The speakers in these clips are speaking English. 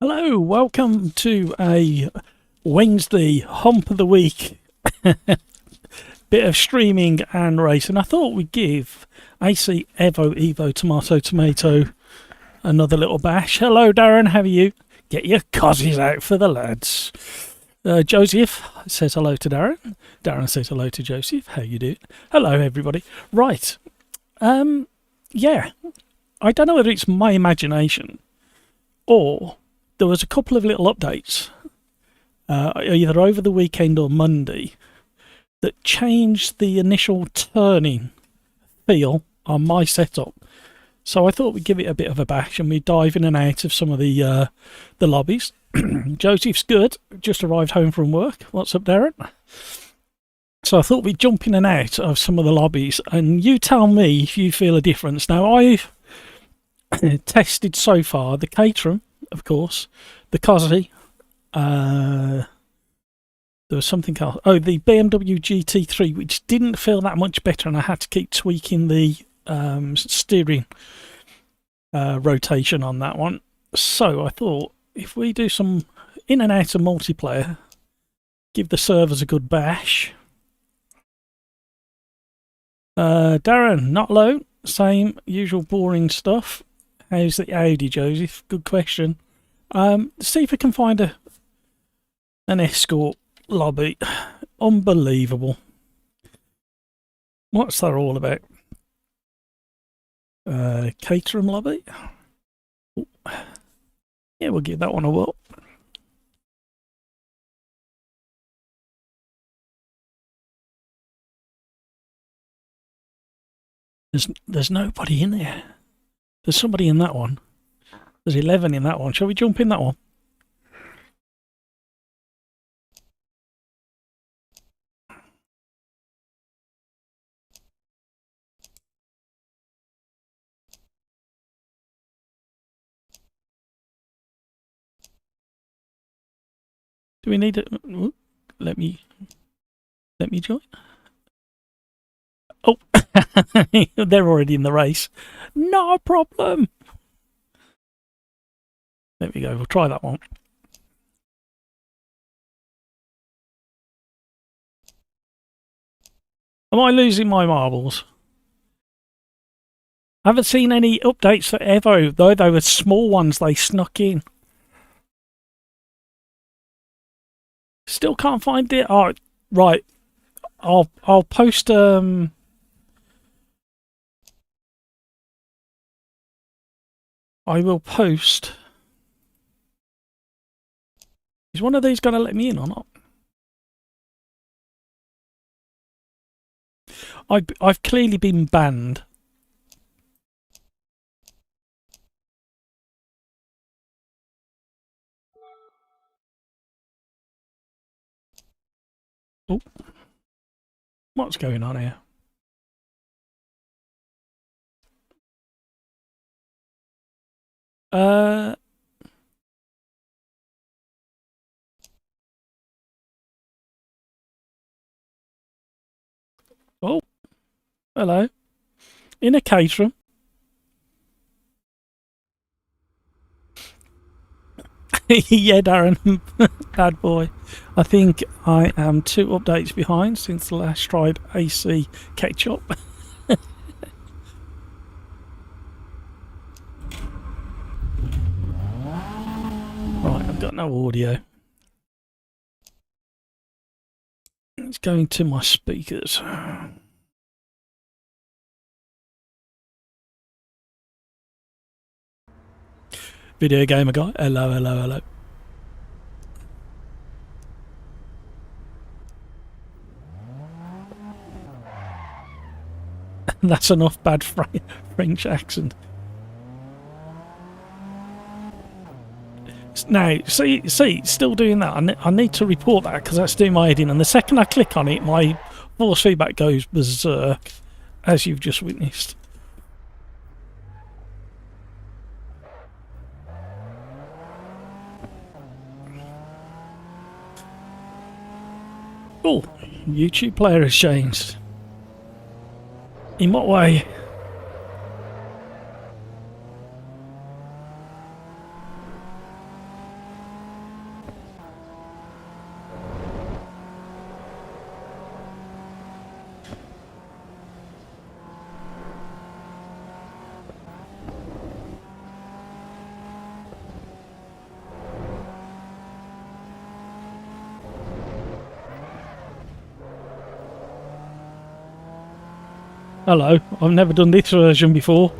Hello, welcome to a Wednesday hump of the week. Bit of streaming and racing. I thought we'd give AC Evo Tomato another little bash. Hello Darren, how are you? Get your cozies out for the lads. Joseph says hello to Darren. Darren says hello to Joseph. How you doing? Hello everybody. Right. Yeah. I don't know whether it's my imagination or there was a couple of little updates, either over the weekend or Monday, that changed the initial turning feel on my setup. So I thought we'd give it a bit of a bash and we'd dive in and out of some of the lobbies. Joseph's good, just arrived home from work. What's up, Darren? So I thought we'd jump in and out of some of the lobbies and you tell me if you feel a difference. Now, I've tested so far the Caterham, of course, the Cosy, there was something else. Oh, the BMW GT3, which didn't feel that much better, and I had to keep tweaking the steering rotation on that one. So I thought if we do some in and out of multiplayer, give the servers a good bash. Darren, not low, same usual boring stuff. How's the Audi, Joseph? Good question. See if we can find an escort lobby. Unbelievable. What's that all about? Caterham lobby? Ooh. Yeah, we'll give that one a whirl. There's nobody in there. There's somebody in that one. There's 11 in that one. Shall we jump in that one? Do we need it? Let me join. Oh, they're already in the race. No problem. There we go. We'll try that one. Am I losing my marbles? I haven't seen any updates for Evo, though. They were small ones they snuck in. Still can't find it. Oh, right. I'll post I will post. Is one of these going to let me in or not? I've clearly been banned. Oh, what's going on here? Oh, hello. In a Caterham. Yeah, Darren, bad boy. I think I am 2 updates behind since the last tried AC ketchup. Right, I've got no audio. It's going to my speakers. Video gamer guy. Hello, hello, hello. That's enough bad French accent. Now, see, still doing that. I need to report that because that's doing my head in. And the second I click on it, my force feedback goes berserk, as you've just witnessed. Oh, YouTube player has changed. In what way? Hello, I've never done this version before.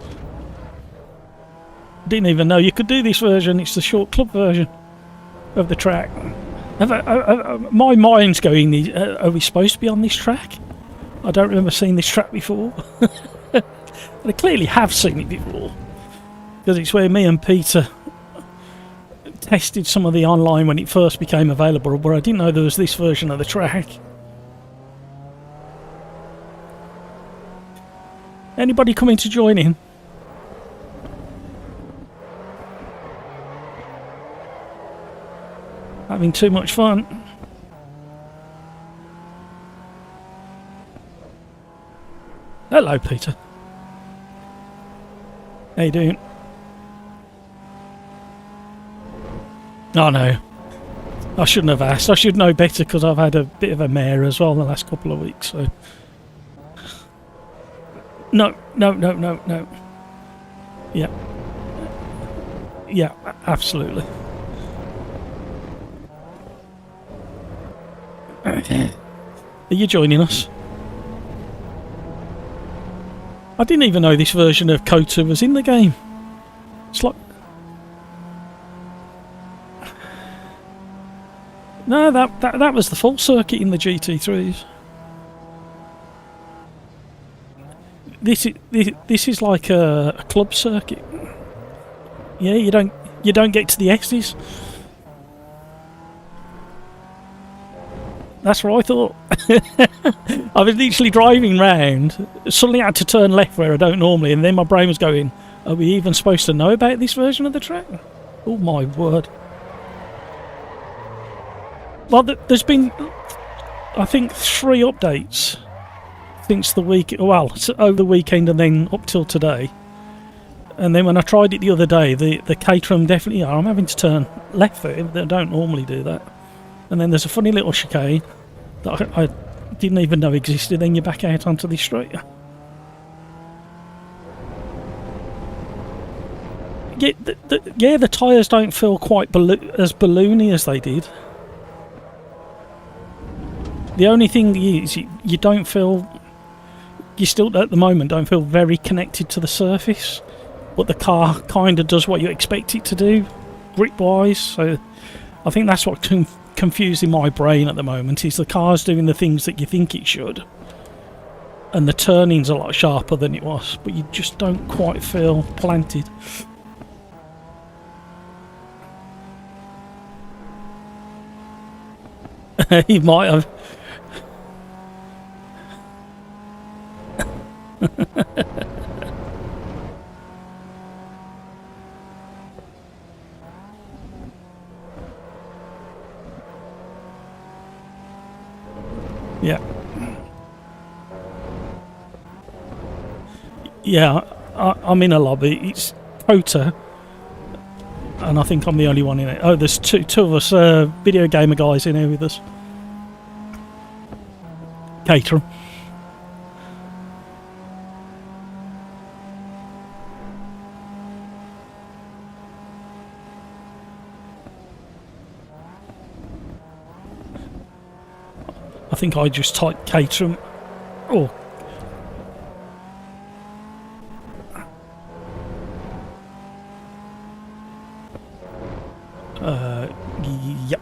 Didn't even know you could do this version. It's the short club version of the track. My mind's going, are we supposed to be on this track? I don't remember seeing this track before. I clearly have seen it before, because it's where me and Peter tested some of the online when it first became available, but I didn't know there was this version of the track. Anybody coming to join in? Having too much fun. Hello, Peter. How you doing? Oh no, I shouldn't have asked. I should know better, because I've had a bit of a mare as well the last couple of weeks. So no. Yeah, absolutely. Are you joining us? I didn't even know this version of Kota was in the game. It's like... No, that was the full circuit in the GT3s. This is like a club circuit. Yeah, you don't get to the S's. That's what I thought. I was literally driving round, suddenly I had to turn left where I don't normally, and then my brain was going, are we even supposed to know about this version of the track? Oh my word. Well, there's been, I think, 3 updates since the week, well, over the weekend and then up till today. And then when I tried it the other day, the Caterham definitely I'm having to turn left there. They don't normally do that. And then there's a funny little chicane that I didn't even know existed. Then you're back out onto the straight. Yeah, the tyres don't feel quite as balloony as they did. The only thing is you don't feel... You still, at the moment, don't feel very connected to the surface. But the car kind of does what you expect it to do, grip-wise. So I think that's what confusing my brain at the moment, is the car's doing the things that you think it should, and the turning's a lot sharper than it was, but you just don't quite feel planted. He might have. Yeah, I'm in a lobby. It's Kota, and I think I'm the only one in it. Oh, there's two of us video gamer guys in here with us. Caterham. I think I just typed Caterham. Oh. Yep.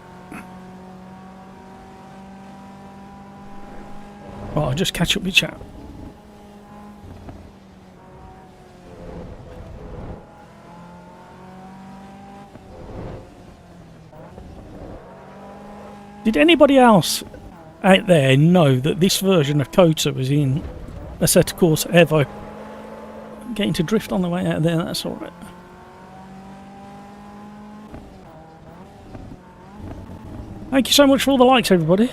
Right, I'll just catch up with chat. Did anybody else out there know that this version of Kota was in Assetto Corsa EVO? I'm getting to drift on the way out of there, that's alright. Thank you so much for all the likes, everybody.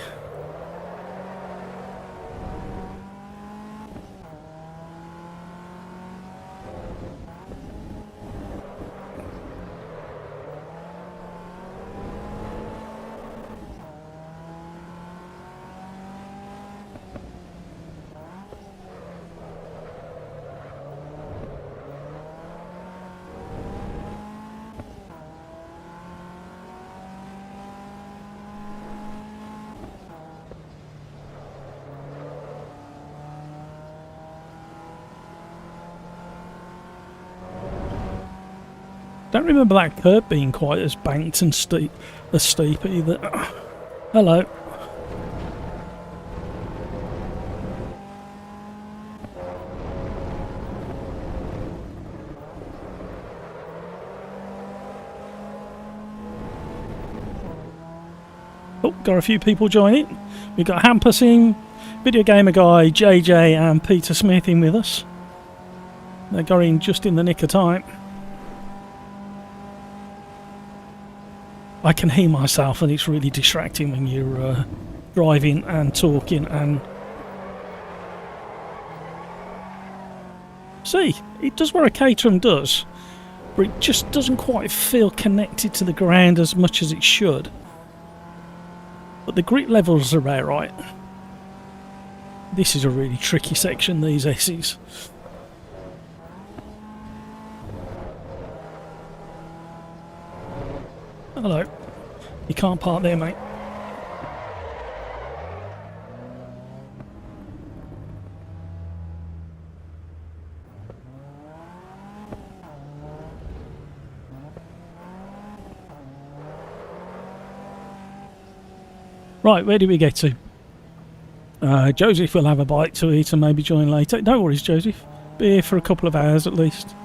Don't remember that curb being quite as banked and steep either. Hello. Oh, got a few people joining. We've got Hamper Sim, Video Gamer Guy, JJ and Peter Smith in with us. They got in just in the nick of time. I can hear myself and it's really distracting when you're driving and talking and... See, it does what a Caterham does, but it just doesn't quite feel connected to the ground as much as it should. But the grip levels are about right. This is a really tricky section, these S's. Hello. You can't park there, mate. Right, where do we get to? Joseph will have a bite to eat and maybe join later. No worries, Joseph. Be here for a couple of hours at least.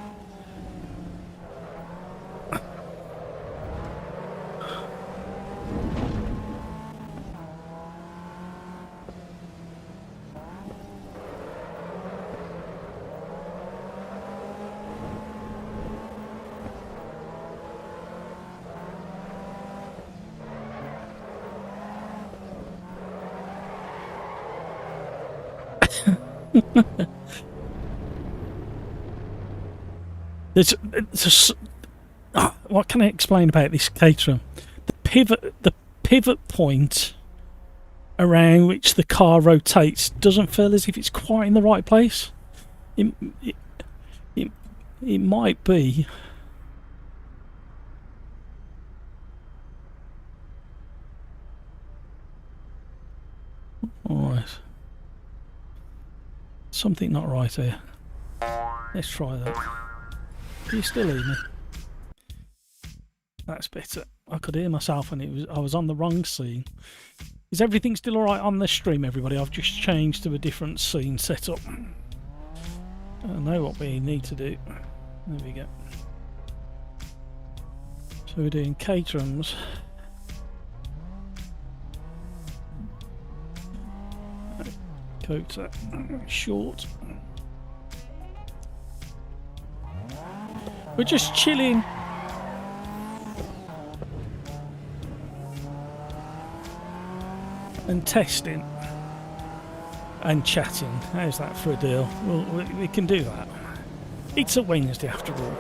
What can I explain about this Caterham? The pivot point around which the car rotates doesn't feel as if it's quite in the right place. It might be. Alright. Something not right here. Let's try that. Can you still hear me? That's better. I could hear myself and I was on the wrong scene. Is everything still alright on the stream, everybody? I've just changed to a different scene setup. I know what we need to do. There we go. So we're doing Caterhams. Coat short. We're just chilling. And testing. And chatting. How's that for a deal? Well, we can do that. It's a Wednesday after all.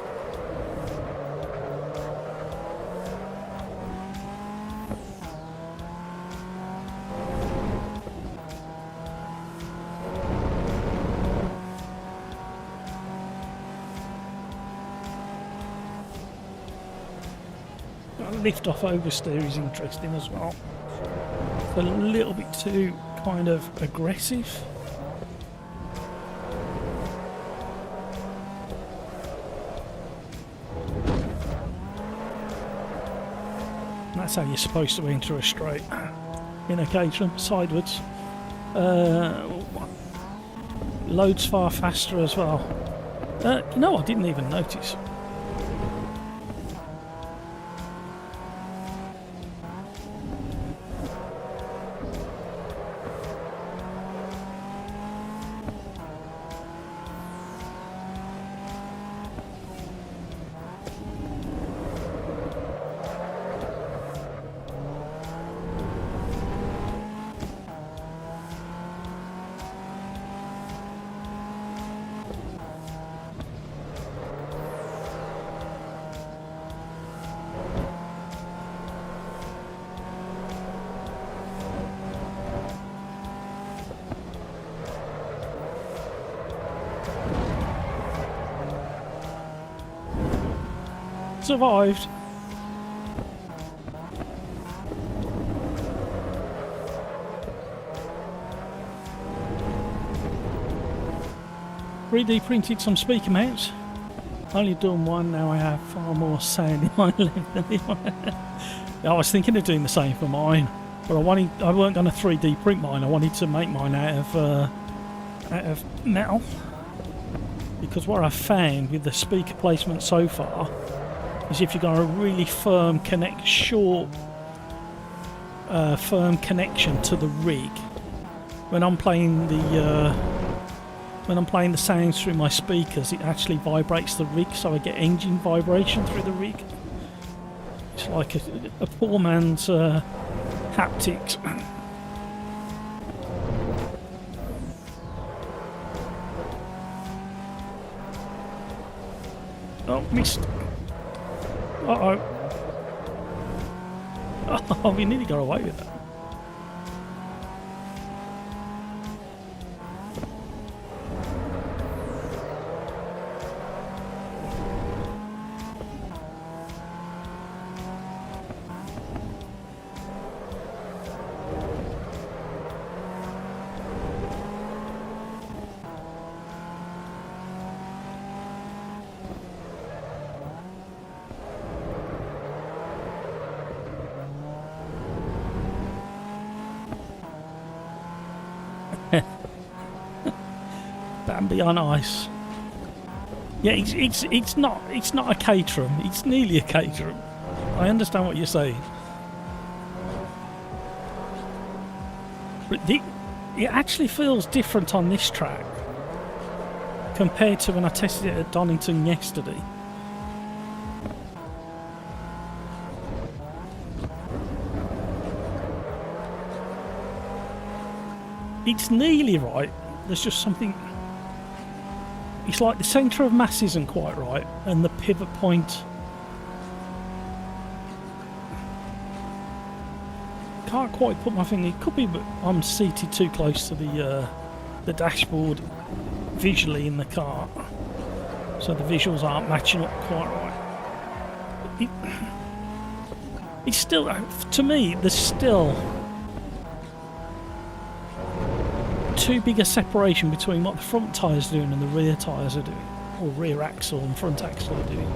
Lift off oversteer is interesting as well. It's a little bit too kind of aggressive. And that's how you're supposed to enter a straight in a Caterham, sideways. Loads far faster as well. You know, I didn't even notice. Survived. Three D printed some speaker mounts. Only done one, now I have far more sound in my left than the other. I was thinking of doing the same for mine, but I weren't going to 3D print mine. I wanted to make mine out of metal, because what I've found with the speaker placement so far is if you've got a really firm firm connection to the rig, when I'm playing the sounds through my speakers, it actually vibrates the rig, so I get engine vibration through the rig. It's like a poor man's haptics. Oh, missed. Uh-oh. Oh, we nearly got away with that. Bambi on ice. Yeah, it's not a Caterham. It's nearly a Caterham. I understand what you're saying, but it actually feels different on this track compared to when I tested it at Donington yesterday. It's nearly right. There's just something. It's like the centre of mass isn't quite right, and the pivot point. Can't quite put my finger. It could be, but I'm seated too close to the dashboard visually in the car, so the visuals aren't matching up quite right. It's still, to me, there's still too big a separation between what the front tyres are doing and the rear tyres are doing, or rear axle and front axle are doing.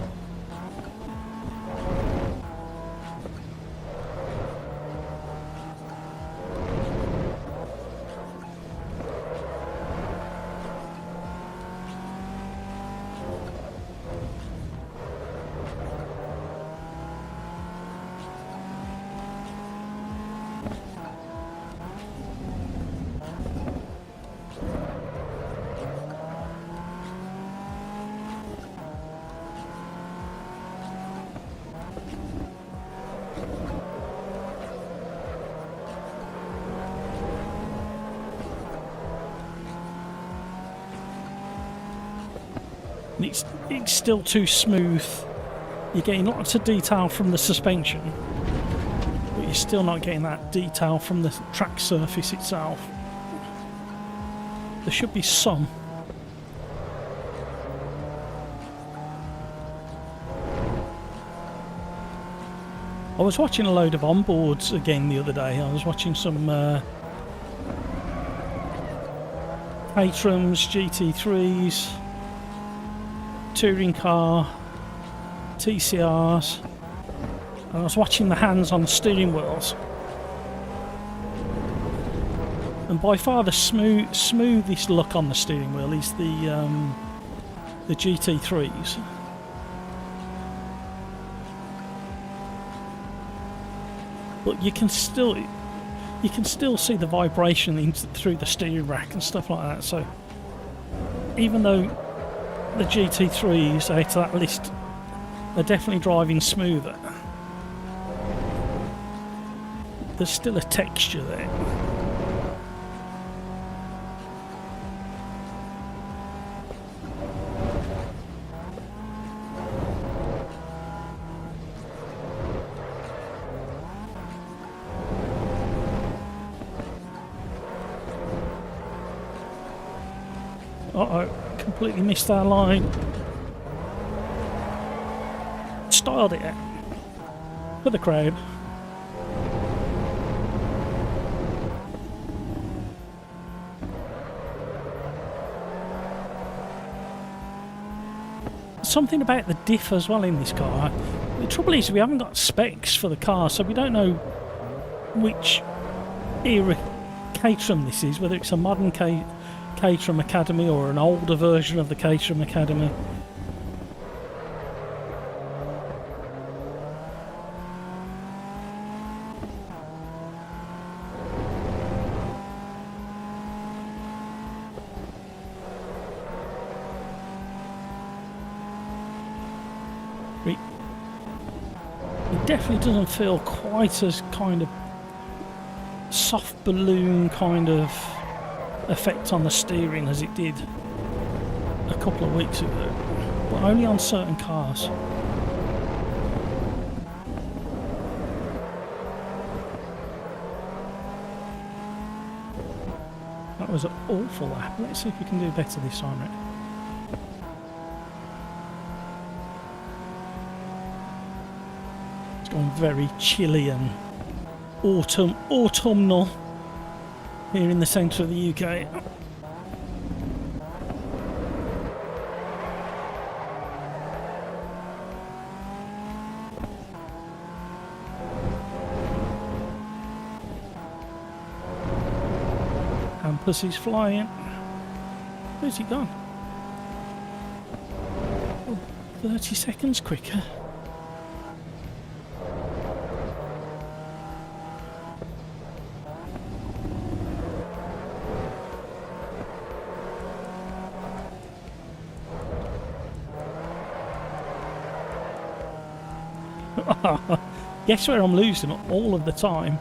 It's still too smooth. You're getting lots of detail from the suspension, but you're still not getting that detail from the track surface itself. There should be some. I was watching a load of onboards again the other day. I was watching some Caterhams, GT3s, touring car, TCRs, and I was watching the hands on the steering wheels, and by far the smoothest look on the steering wheel is the GT3s. But you can still see the vibration through the steering rack and stuff like that. So even though the GT3s out of that list are definitely driving smoother, there's still a texture there. Uh-oh, completely missed our line. Styled it for the crowd. something about the diff as well in this car. The trouble is we haven't got specs for the car, so we don't know which era Caterham this is, whether it's a modern Caterham Academy or an older version of the Caterham Academy. It definitely doesn't feel quite as kind of soft balloon kind of effect on the steering as it did a couple of weeks ago, but only on certain cars. That was an awful lap. Let's see if we can do better this time, Rick. It's gone very chilly and autumnal here in the centre of the UK. Hampus is flying. Where's he gone? Oh, 30 seconds quicker. Guess where I'm losing all of the time?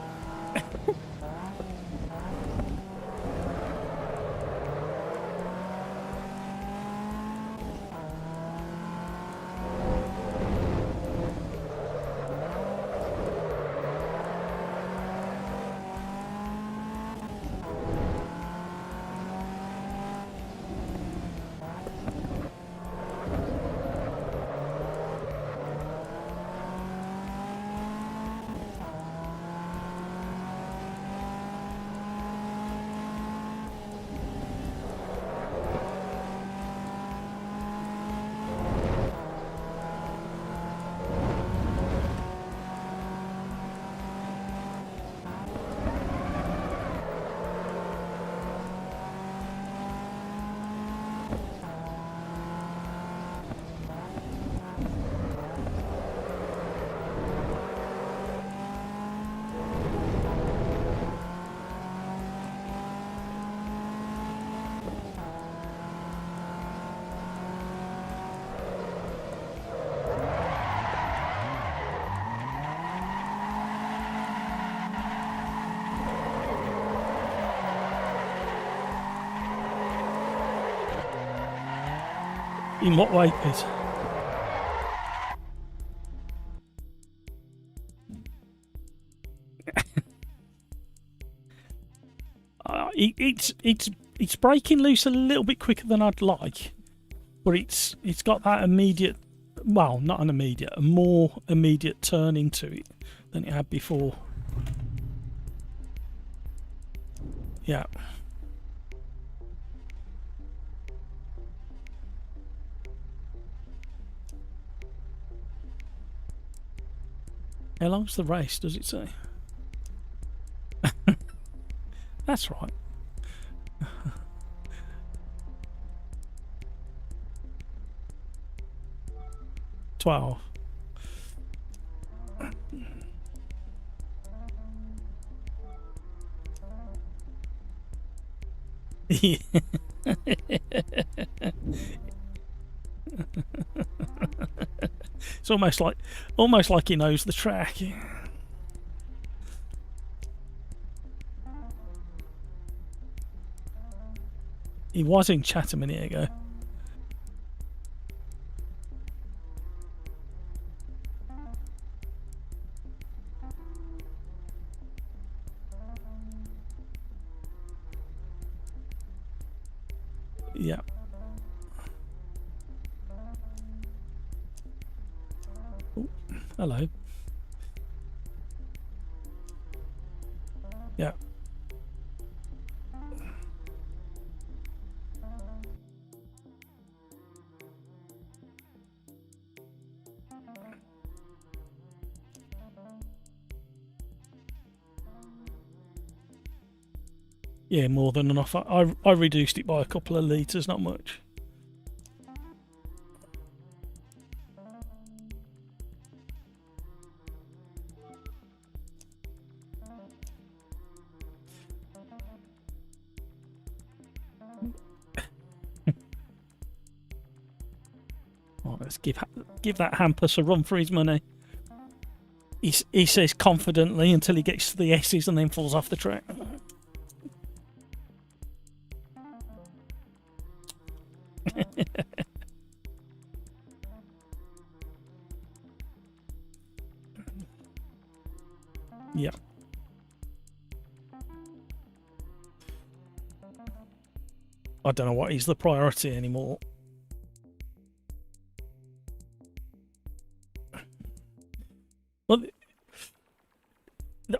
In what way, please? It's breaking loose a little bit quicker than I'd like, but it's got that immediate, well, not an immediate, a more immediate turn into it than it had before. Yeah. How long's the race, does it say? That's right. $12. Yeah. It's almost like he knows the track. He was in chat a minute ago. Yeah. Ooh, hello. Yeah. Yeah, more than enough. I reduced it by a couple of litres, not much. Oh, let's give that Hampus a run for his money. He says confidently until he gets to the S's and then falls off the track. Yeah. I don't know what is the priority anymore. Well,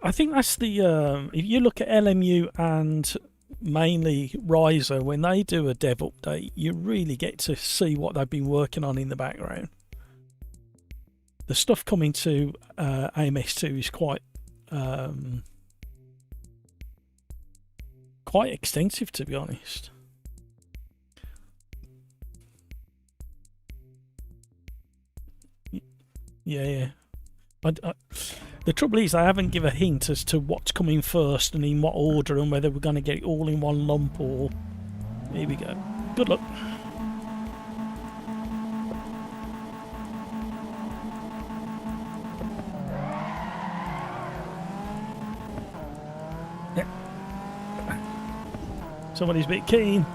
I think that's the if you look at LMU and mainly Riser, when they do a dev update, you really get to see what they've been working on in the background. The stuff coming to AMS2 is quite extensive, to be honest. Yeah. The trouble is, I haven't given a hint as to what's coming first and in what order, and whether we're going to get it all in one lump or. Here we go. Good luck. Yeah. Somebody's a bit keen.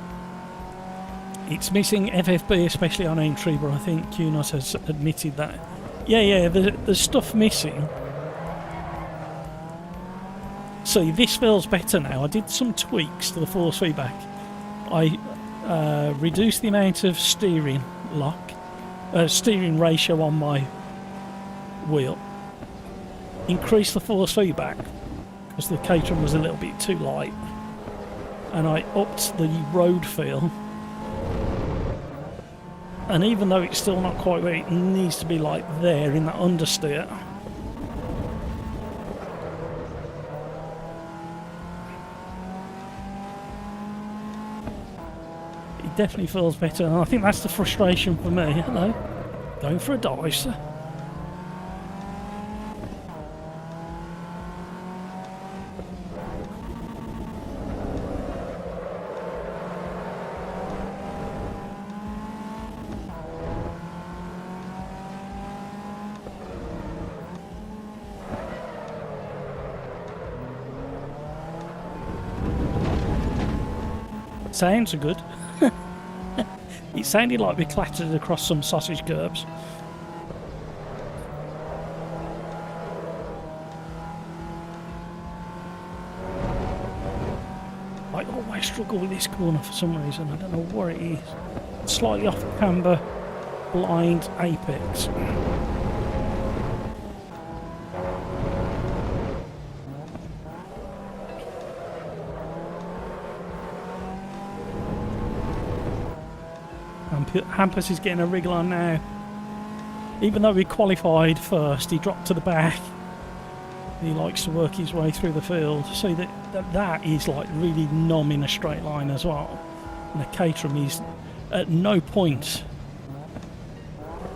It's missing FFB, especially on entry, but I think QNOS has admitted that. Yeah, there's stuff missing. See, this feels better now. I did some tweaks to the force feedback. I reduced the amount of steering ratio on my wheel. Increased the force feedback because the Caterham was a little bit too light. And I upped the road feel. And even though it's still not quite where it needs to be, like there in that understeer, it definitely feels better. And I think that's the frustration for me. Hello, going for a dice. Sounds are good. It sounded like we clattered across some sausage curbs. I always struggle with this corner for some reason. I don't know what it is. Slightly off camber, blind apex. Hampus is getting a wriggle on now. Even though we qualified first, he dropped to the back. He likes to work his way through the field. So that is like really numb in a straight line as well. And the Caterham is at no point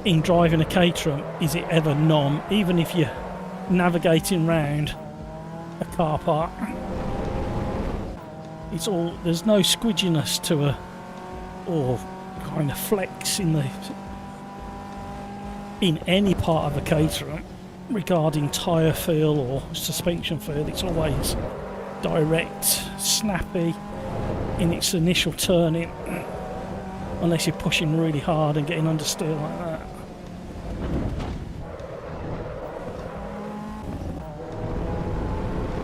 in driving a Caterham is it ever numb, even if you're navigating round a car park. It's all, there's no squidginess to a, or kind of flex in any part of a Caterham regarding tyre feel or suspension feel. It's always direct, snappy in its initial turning, unless you're pushing really hard and getting understeer like that.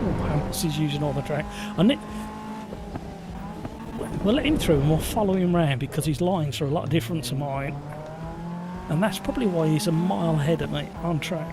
Oh, Hampus is using all the track. We'll let him through and we'll follow him round because his lines are a lot different to mine. And that's probably why he's a mile ahead of me on track.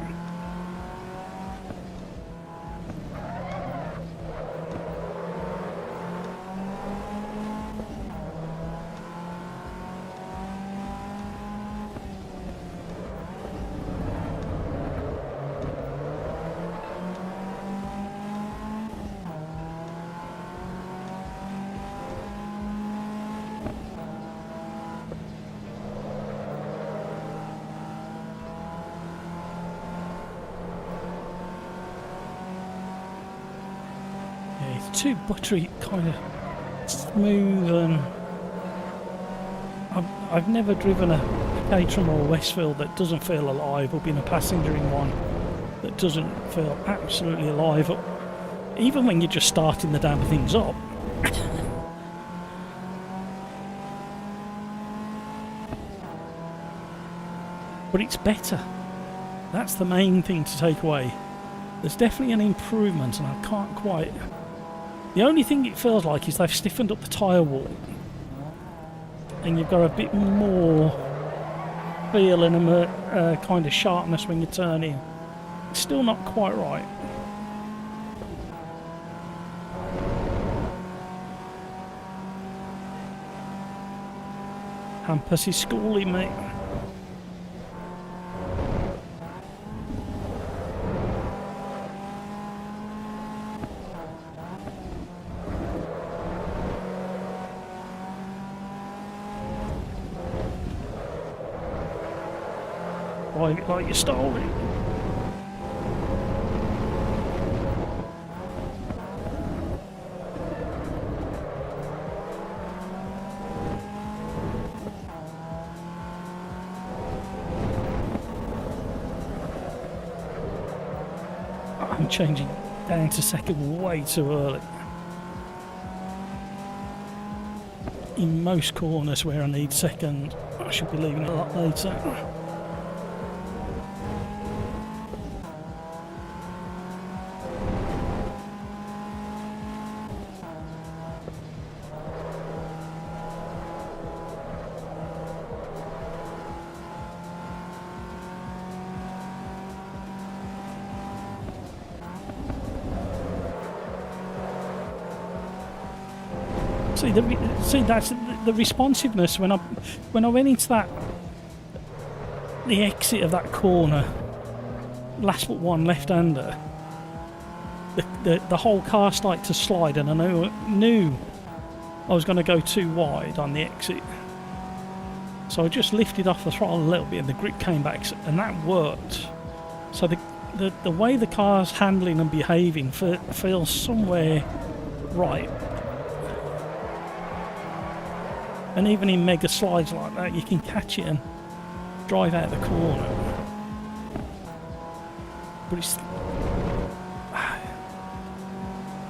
Yeah, it's too buttery, kind of smooth, and I've never driven a Caterham or Westfield that doesn't feel alive, or been a passenger in one that doesn't feel absolutely alive, even when you're just starting the damn things up. But it's better. That's the main thing to take away. There's definitely an improvement, and I can't quite... The only thing it feels like is they've stiffened up the tyre wall, and you've got a bit more feel and a kind of sharpness when you turn in. It's still not quite right. Hampus is schooling me. Drive it like you stole it. I'm changing down to second way too early. In most corners where I need second, I should be leaving it a lot later. See, that's the responsiveness when I went into the exit of that corner, last but one left-hander, the whole car started to slide, and I knew I was going to go too wide on the exit, so I just lifted off the throttle a little bit, and the grip came back, and that worked. So the way the car's handling and behaving feels somewhere right. And even in mega slides like that, you can catch it and drive out the corner. But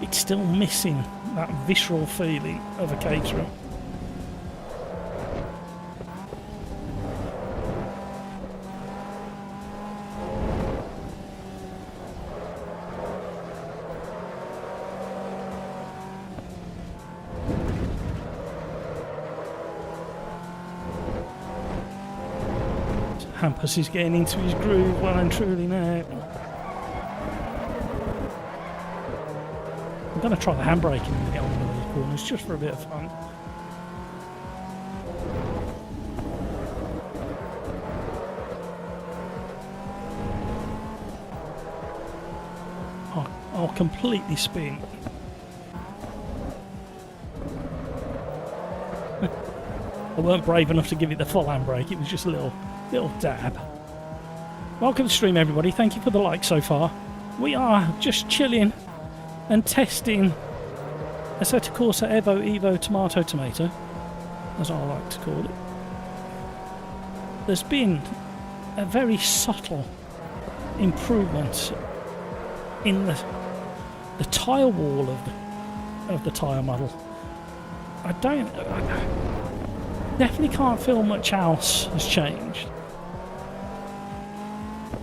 it's still missing that visceral feeling of a Caterham. Hampus is getting into his groove well and truly now. I'm going to try the handbraking when we get on one of these corners, just for a bit of fun. I'll completely spin. I weren't brave enough to give it the full handbrake, it was just a little dab. Welcome to the stream, everybody. Thank you for the like so far. We are just chilling and testing Assetto Corsa EVO Tomato, as I like to call it. There's been a very subtle improvement in the tyre wall of the tyre model. I definitely can't feel much else has changed.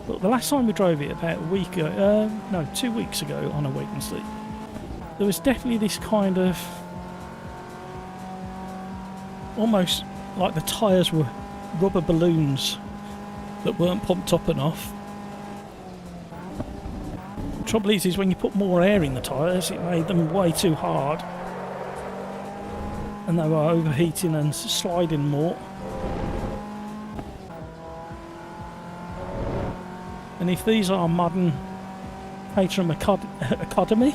But the last time we drove it, about a week ago, no, 2 weeks ago on a Wednesday, there was definitely this kind of, almost like the tyres were rubber balloons that weren't pumped up enough. The trouble is when you put more air in the tyres, it made them way too hard, and they were overheating and sliding more. And if these are modern Caterham Academy,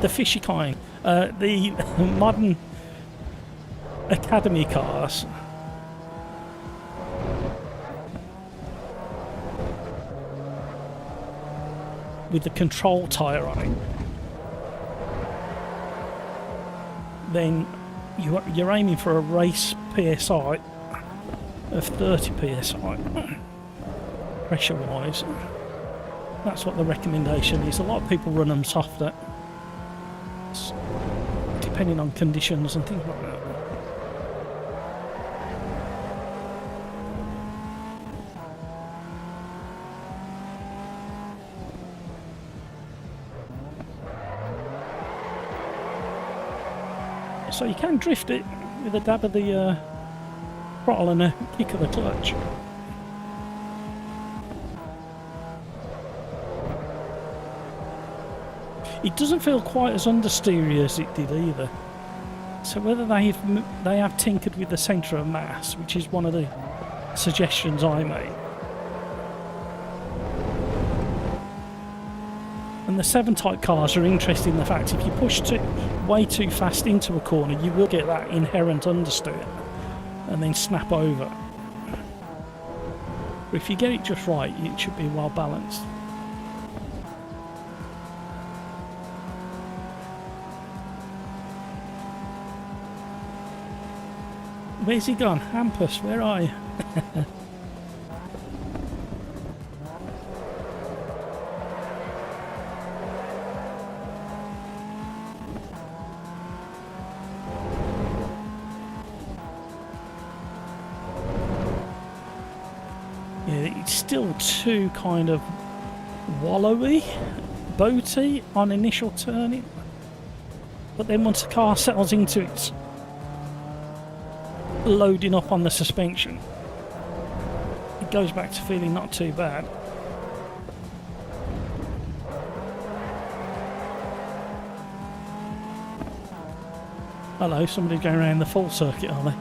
the fishy kind, the modern Academy cars, with the control tyre on it, then you're aiming for a race PSI of 30 PSI, pressure-wise. That's what the recommendation is. A lot of people run them softer, depending on conditions and things like that. So you can drift it with a dab of the throttle and a kick of the clutch. It doesn't feel quite as understeery as it did either. So whether they have tinkered with the centre of mass, which is one of the suggestions I made. And the 7 type cars are interesting in the fact if you push way too fast into a corner, you will get that inherent understeer and then snap over. But if you get it just right, it should be well balanced. Where's he gone? Hampus, where are you? Yeah, it's still too kind of wallowy, boaty on initial turning. But then once the car settles into its loading up on the suspension, it goes back to feeling not too bad. Hello, somebody's going around the full circuit, are they?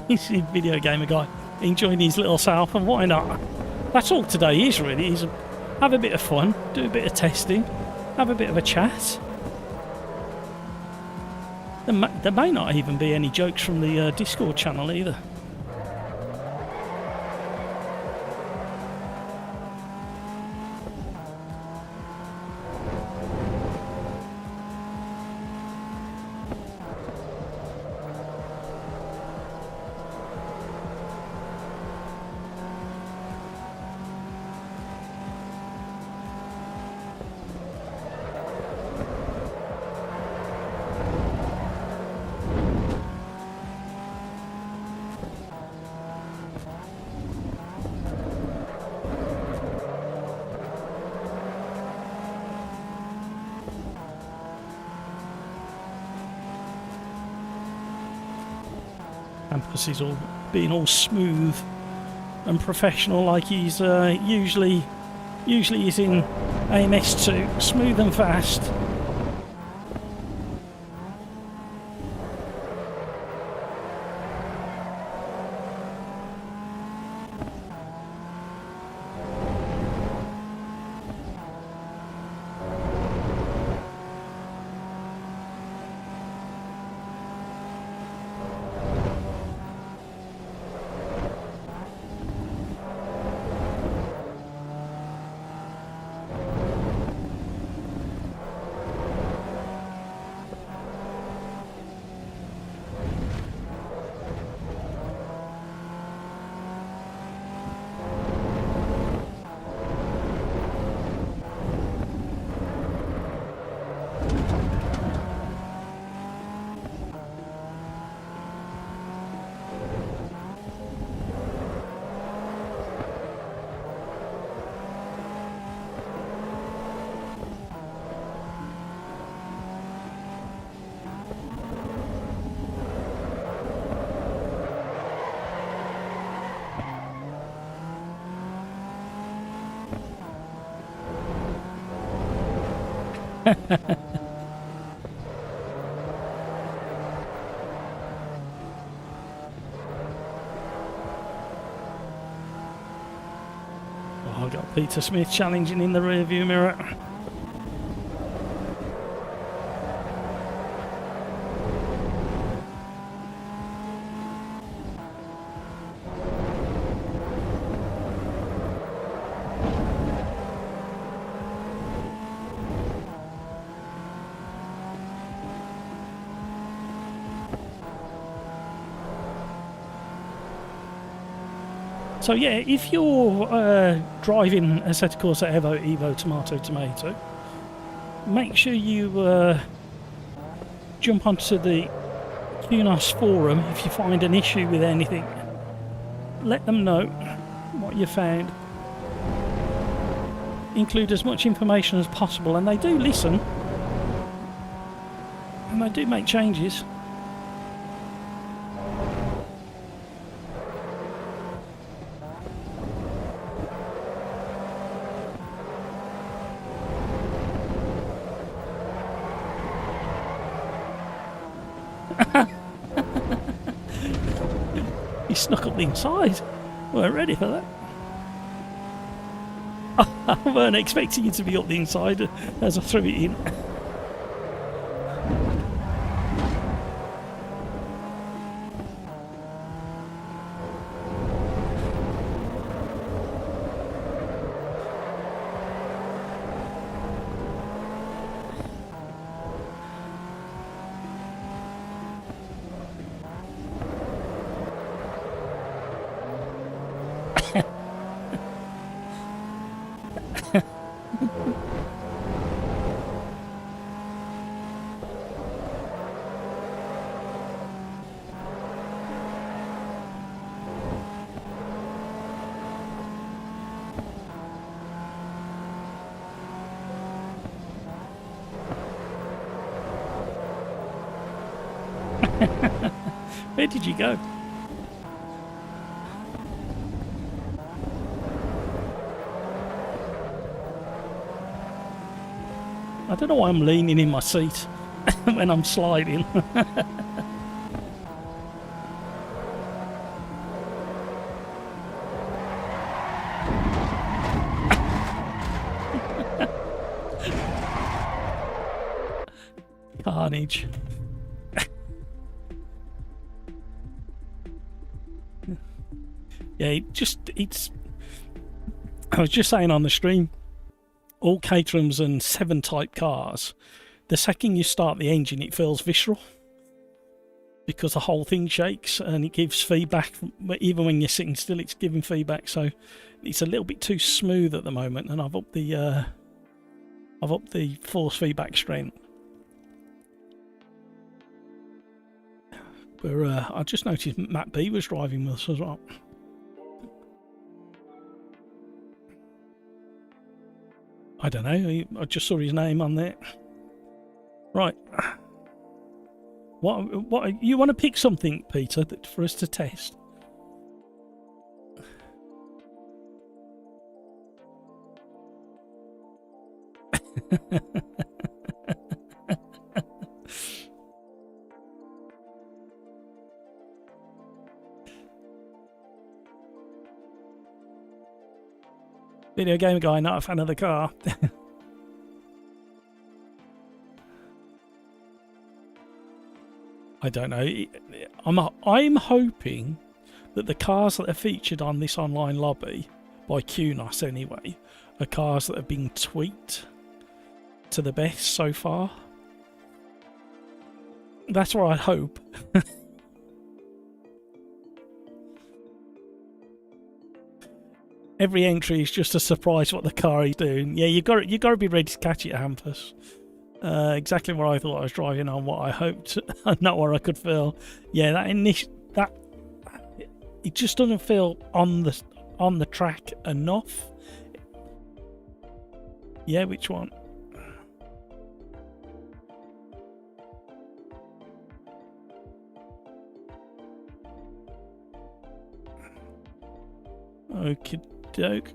He's a video gamer guy, enjoying his little self, and why not? That's all today is really, is have a bit of fun, do a bit of testing, have a bit of a chat. There may not even be any jokes from the Discord channel either. Hampus is all being all smooth and professional, like he's usually is in AMS2, smooth and fast. Oh, I've got Peter Smith challenging in the rearview mirror. So yeah, if you're driving Assetto Corsa EVO, Tomato, make sure you jump onto the QNOS forum if you find an issue with anything. Let them know what you found. Include as much information as possible, and they do listen. And they do make changes. He snuck up the inside. Weren't ready for that. I weren't expecting you to be up the inside as I threw it in. Where did you go? I don't know why I'm leaning in my seat when I'm sliding. Carnage. Yeah, it's. I was just saying on the stream, all Caterhams and 7 type cars, the second you start the engine, it feels visceral because the whole thing shakes and it gives feedback. Even when you're sitting still, it's giving feedback. So it's a little bit too smooth at the moment, and I've upped the force feedback strength. But I just noticed Matt B was driving with us as well. I don't know. I just saw his name on there. Right. What? You want to pick something, Peter, for us to test? Video game guy, not a fan of the car. I don't know. I'm hoping that the cars that are featured on this online lobby by QNOS anyway are cars that have been tweaked to the best so far. That's what I hope. Every entry is just a surprise what the car is doing. Yeah, you got to be ready to catch it, Hampus. Exactly what I thought I was driving on, what I hoped, not what I could feel. Yeah, that it just doesn't feel on the track enough. Yeah, which one? Okay, doke.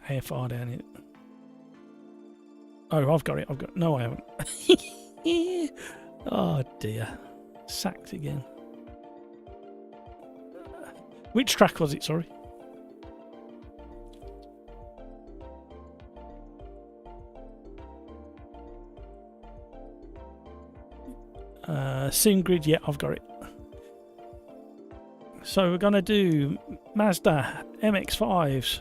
AFR down it. Oh, I've got it. No, I haven't. Oh dear. Sacked again. Which track was it, sorry? Sim Grid, yeah, I've got it. So we're going to do Mazda MX-5s.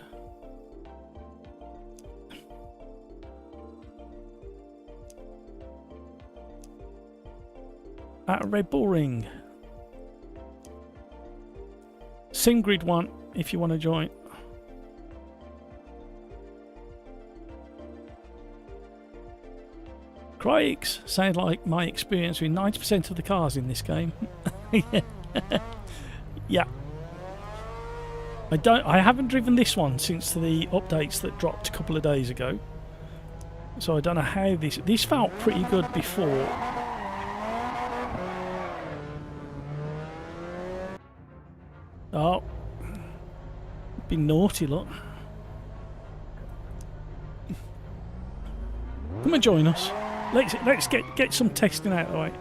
at a Red Bull Ring. SimGrid 1 if you want to join. Crikes, sounds like my experience with 90% of the cars in this game. Yeah. I haven't driven this one since the updates that dropped a couple of days ago. So I don't know how this felt pretty good before. Oh. Been naughty, look. Come and join us. Let's get some testing out of the way.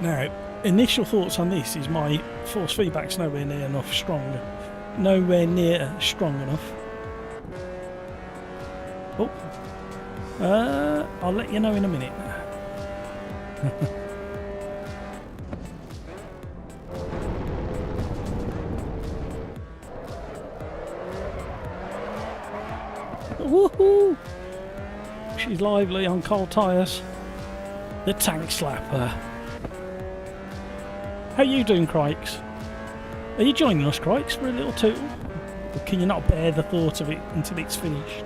Now, initial thoughts on this is my force feedback's nowhere near strong enough. Oh, I'll let you know in a minute. Woohoo! She's lively on cold tyres. The tank slapper. How you doing, Crikes? Are you joining us, Crikes, for a little toot? Or can you not bear the thought of it until it's finished?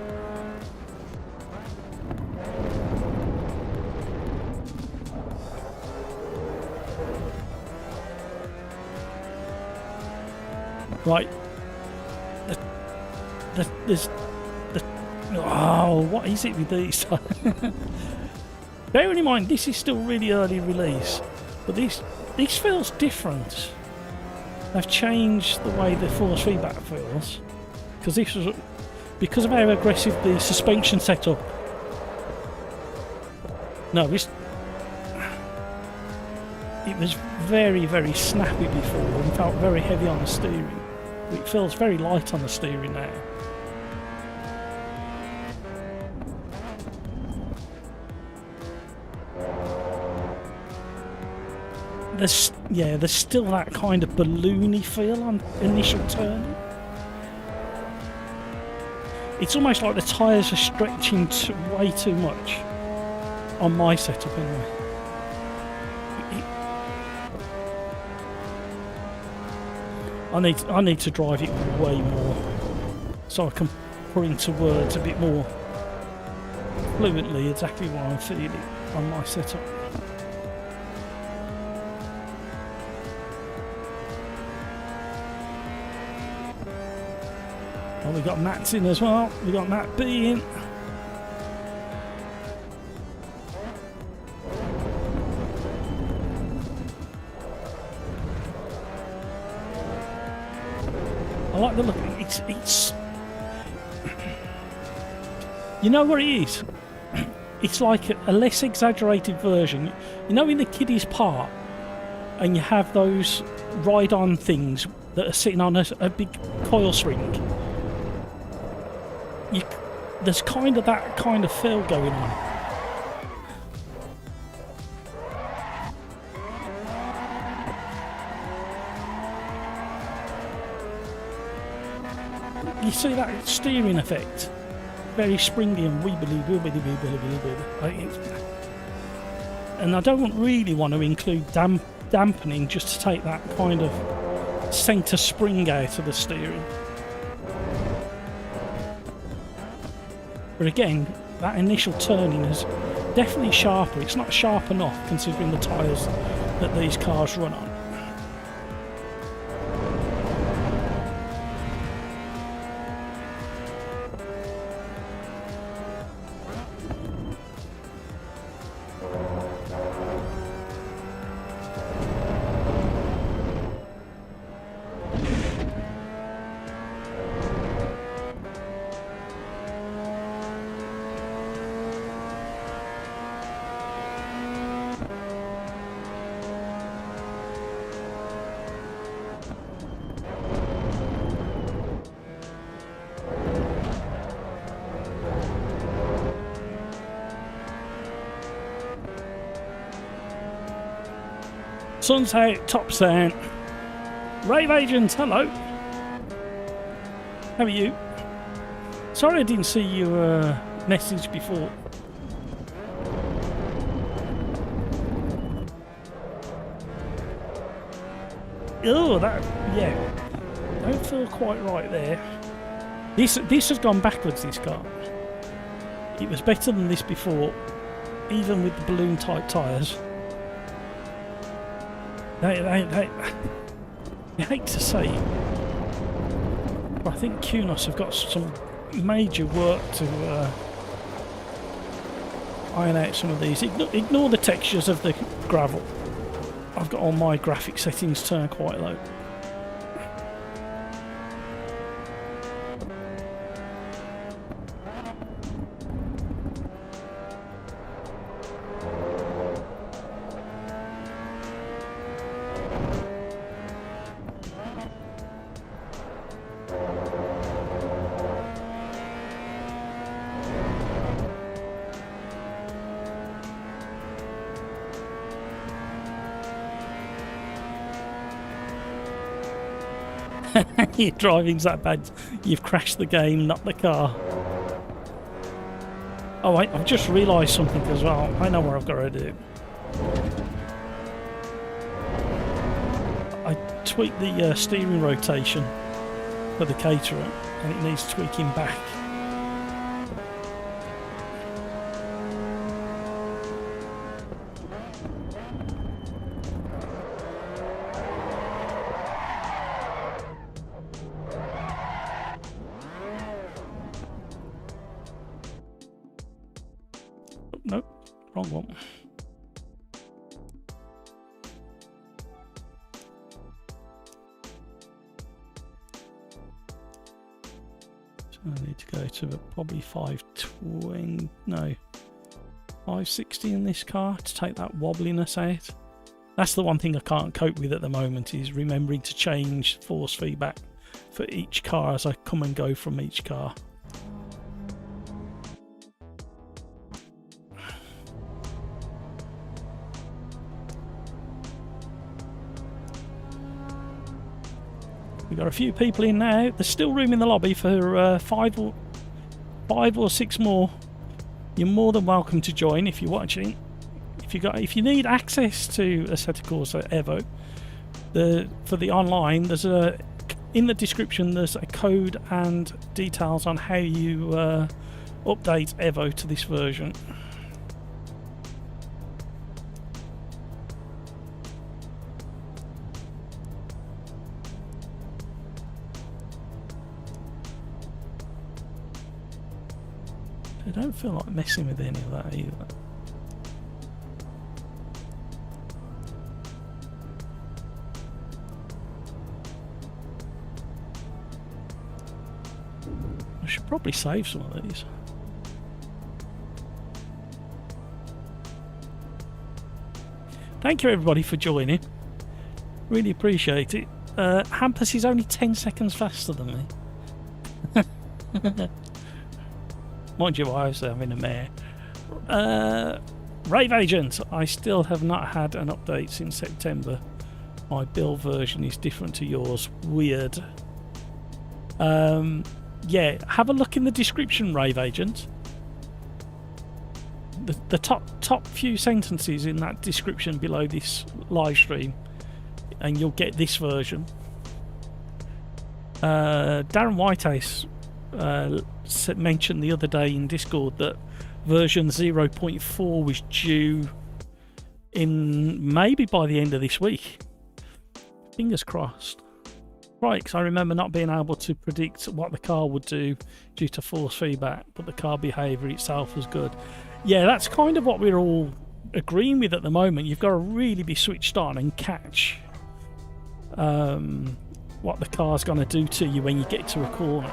Right. Oh, what is it with these? Bearing in mind, this is still really early release, but this feels different. They've changed the way the force feedback feels, because of how aggressive the suspension setup. No, it was very, very snappy before and felt very heavy on the steering. It feels very light on the steering now. There's still that kind of balloony feel on initial turning. It's almost like the tyres are stretching way too much on my setup anyway. I need to drive it way more so I can put into words a bit more fluently exactly what I'm feeling on my setup. Oh, we got Matt's in as well. We got Matt B in. I like the look. It's you know what it is? It's like a less exaggerated version. You know, in the kiddies part, and you have those ride-on things that are sitting on a big coil string. There's kind of that kind of feel going on. You see that steering effect? Very springy and wibbly. And I don't really want to include dampening just to take that kind of centre spring out of the steering. But again, that initial turning is definitely sharper. It's not sharp enough considering the tyres that these cars run on. Sun's out, top's down. Rave Agent, hello. How are you? Sorry I didn't see your message before. Oh, that, yeah. Don't feel quite right there. This has gone backwards, this car. It was better than this before, even with the balloon type tyres. I hate to say it, but I think Kunos have got some major work to iron out some of these. Ignore the textures of the gravel. I've got all my graphic settings turned quite low. Your driving's that bad, you've crashed the game, not the car. Oh wait, I've just realised something as well. I know what I've got to do. I tweaked the steering rotation for the caterer and it needs tweaking back. Nope, wrong one. So I need to go to probably 520, no, 560 in this car to take that wobbliness out. That's the one thing I can't cope with at the moment, is remembering to change force feedback for each car as I come and go from each car. We've got a few people in now. There's still room in the lobby for five or six more. You're more than welcome to join if you're watching. If you need access to Assetto Corsa EVO, for the online, there's in the description there's a code and details on how you update EVO to this version. I don't feel like messing with any of that either. I should probably save some of these. Thank you everybody for joining. Really appreciate it. Hampus is only 10 seconds faster than me. Mind you, I was having a mare. Rave Agent, I still have not had an update since September. My build version is different to yours. Weird. Yeah, have a look in the description, Rave Agent. The top few sentences in that description below this live stream, and you'll get this version. Darren Whitehouse mentioned the other day in Discord that version 0.4 was due in maybe by the end of this week. Fingers crossed. Right, because I remember not being able to predict what the car would do due to force feedback, but the car behaviour itself was good. Yeah, that's kind of what we're all agreeing with at the moment. You've got to really be switched on and catch what the car's going to do to you when you get to a corner.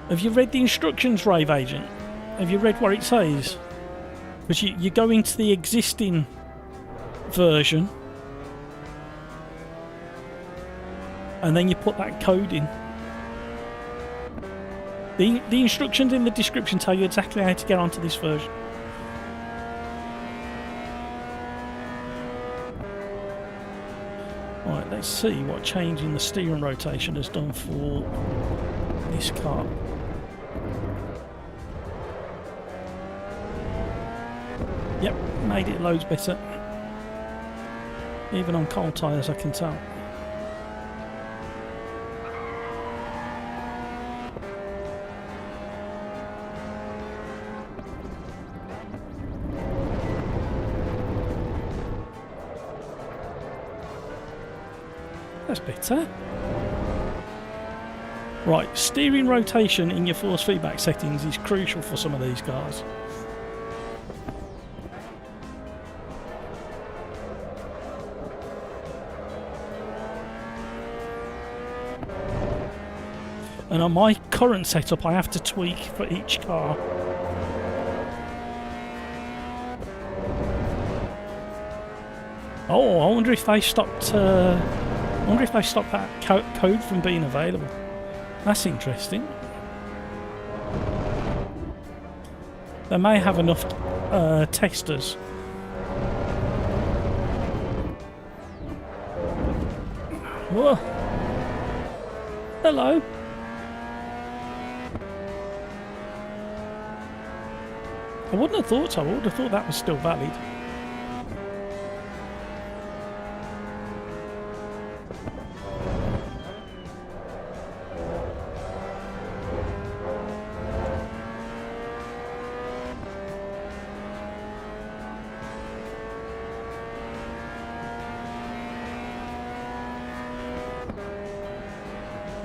Have you read the instructions, Rave Agent? Have you read what it says? Because you go into the existing version and then you put that code in. The instructions in the description tell you exactly how to get onto this version. Right, let's see what changing the steering rotation has done for this car. Yep, made it loads better. Even on cold tyres, I can tell. That's better. Right, steering rotation in your force feedback settings is crucial for some of these cars. And on my current setup, I have to tweak for each car. Oh, I wonder if they stopped. I wonder if they stopped that code from being available. That's interesting. They may have enough testers. Whoa! Hello. I wouldn't have thought so. I would have thought that was still valid.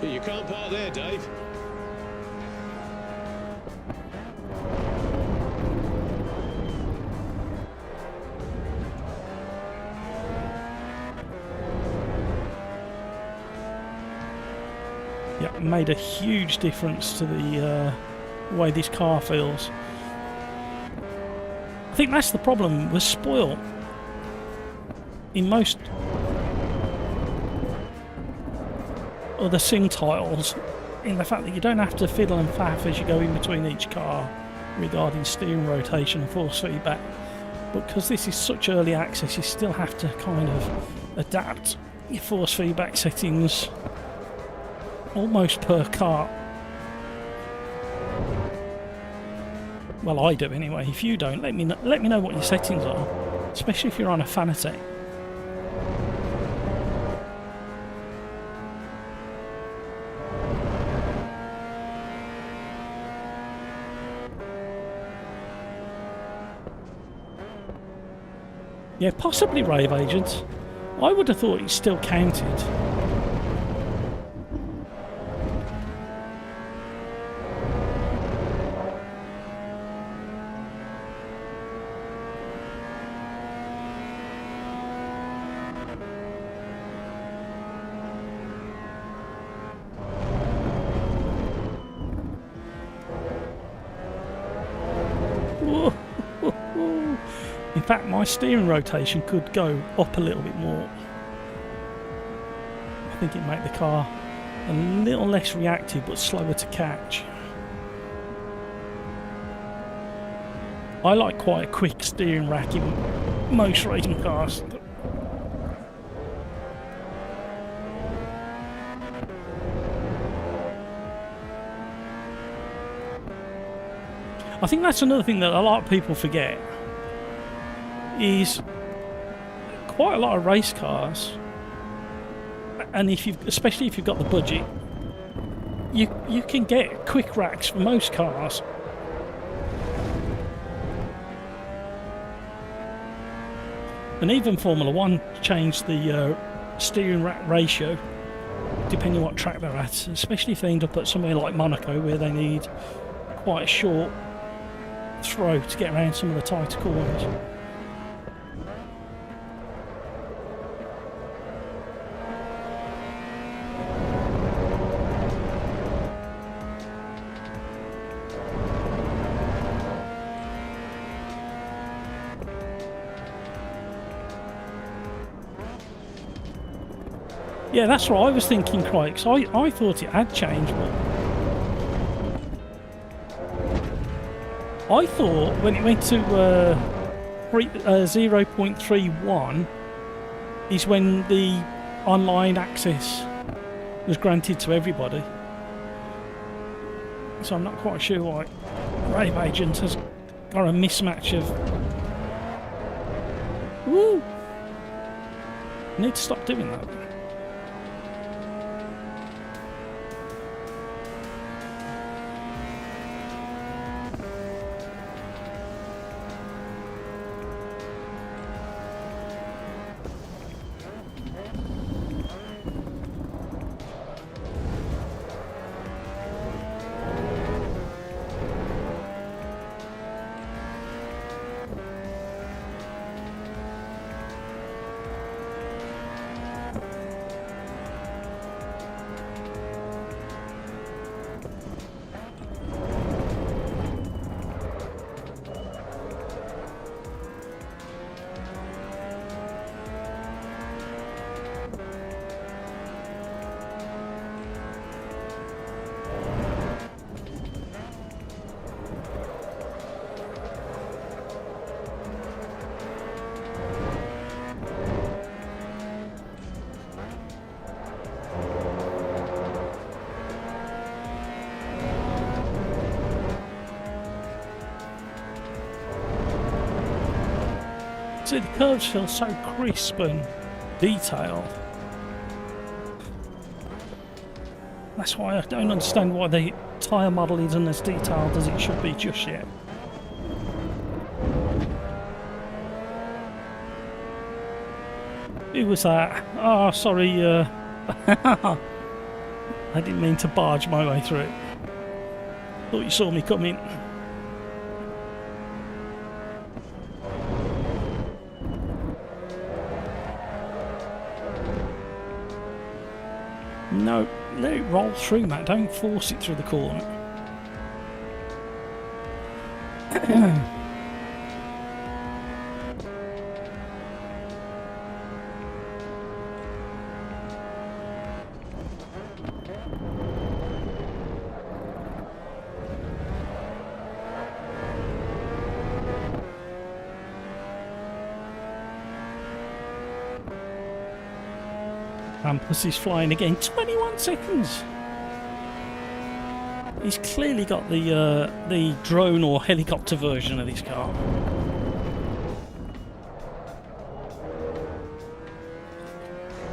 You can't park there, Dave. Yeah, made a huge difference to the way this car feels. I think that's the problem. We're spoiled in most other sim titles in the fact that you don't have to fiddle and faff as you go in between each car regarding steering rotation and force feedback. But because this is such early access, you still have to kind of adapt your force feedback settings almost per car. Well, I do anyway. If you don't, let me know what your settings are, especially if you're on a Fanatec. Yeah, possibly Rave Agent. I would have thought it still counted. In fact, my steering rotation could go up a little bit more. I think it'd make the car a little less reactive but slower to catch. I like quite a quick steering rack in most racing cars. I think that's another thing that a lot of people forget. Is quite a lot of race cars, and especially if you've got the budget, you can get quick racks for most cars. And even Formula 1 changed the steering rack ratio depending on what track they're at, especially if they end up at somewhere like Monaco where they need quite a short throw to get around some of the tighter corners. Yeah, that's what I was thinking, Craig. So I thought it had changed, but I thought when it went to 0.31 is when the online access was granted to everybody. So I'm not quite sure why Rave Agent has got a mismatch of... Woo! I need to stop doing that. See, the curves feel so crisp and detailed. That's why I don't understand why the tyre model isn't as detailed as it should be just yet. Who was that? Oh, sorry, I didn't mean to barge my way through it. Thought you saw me coming. No, let it roll through, Matt. Don't force it through the corner. Plus he's flying again. 21 seconds. He's clearly got the drone or helicopter version of this car.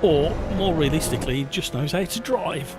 Or more realistically, he just knows how to drive.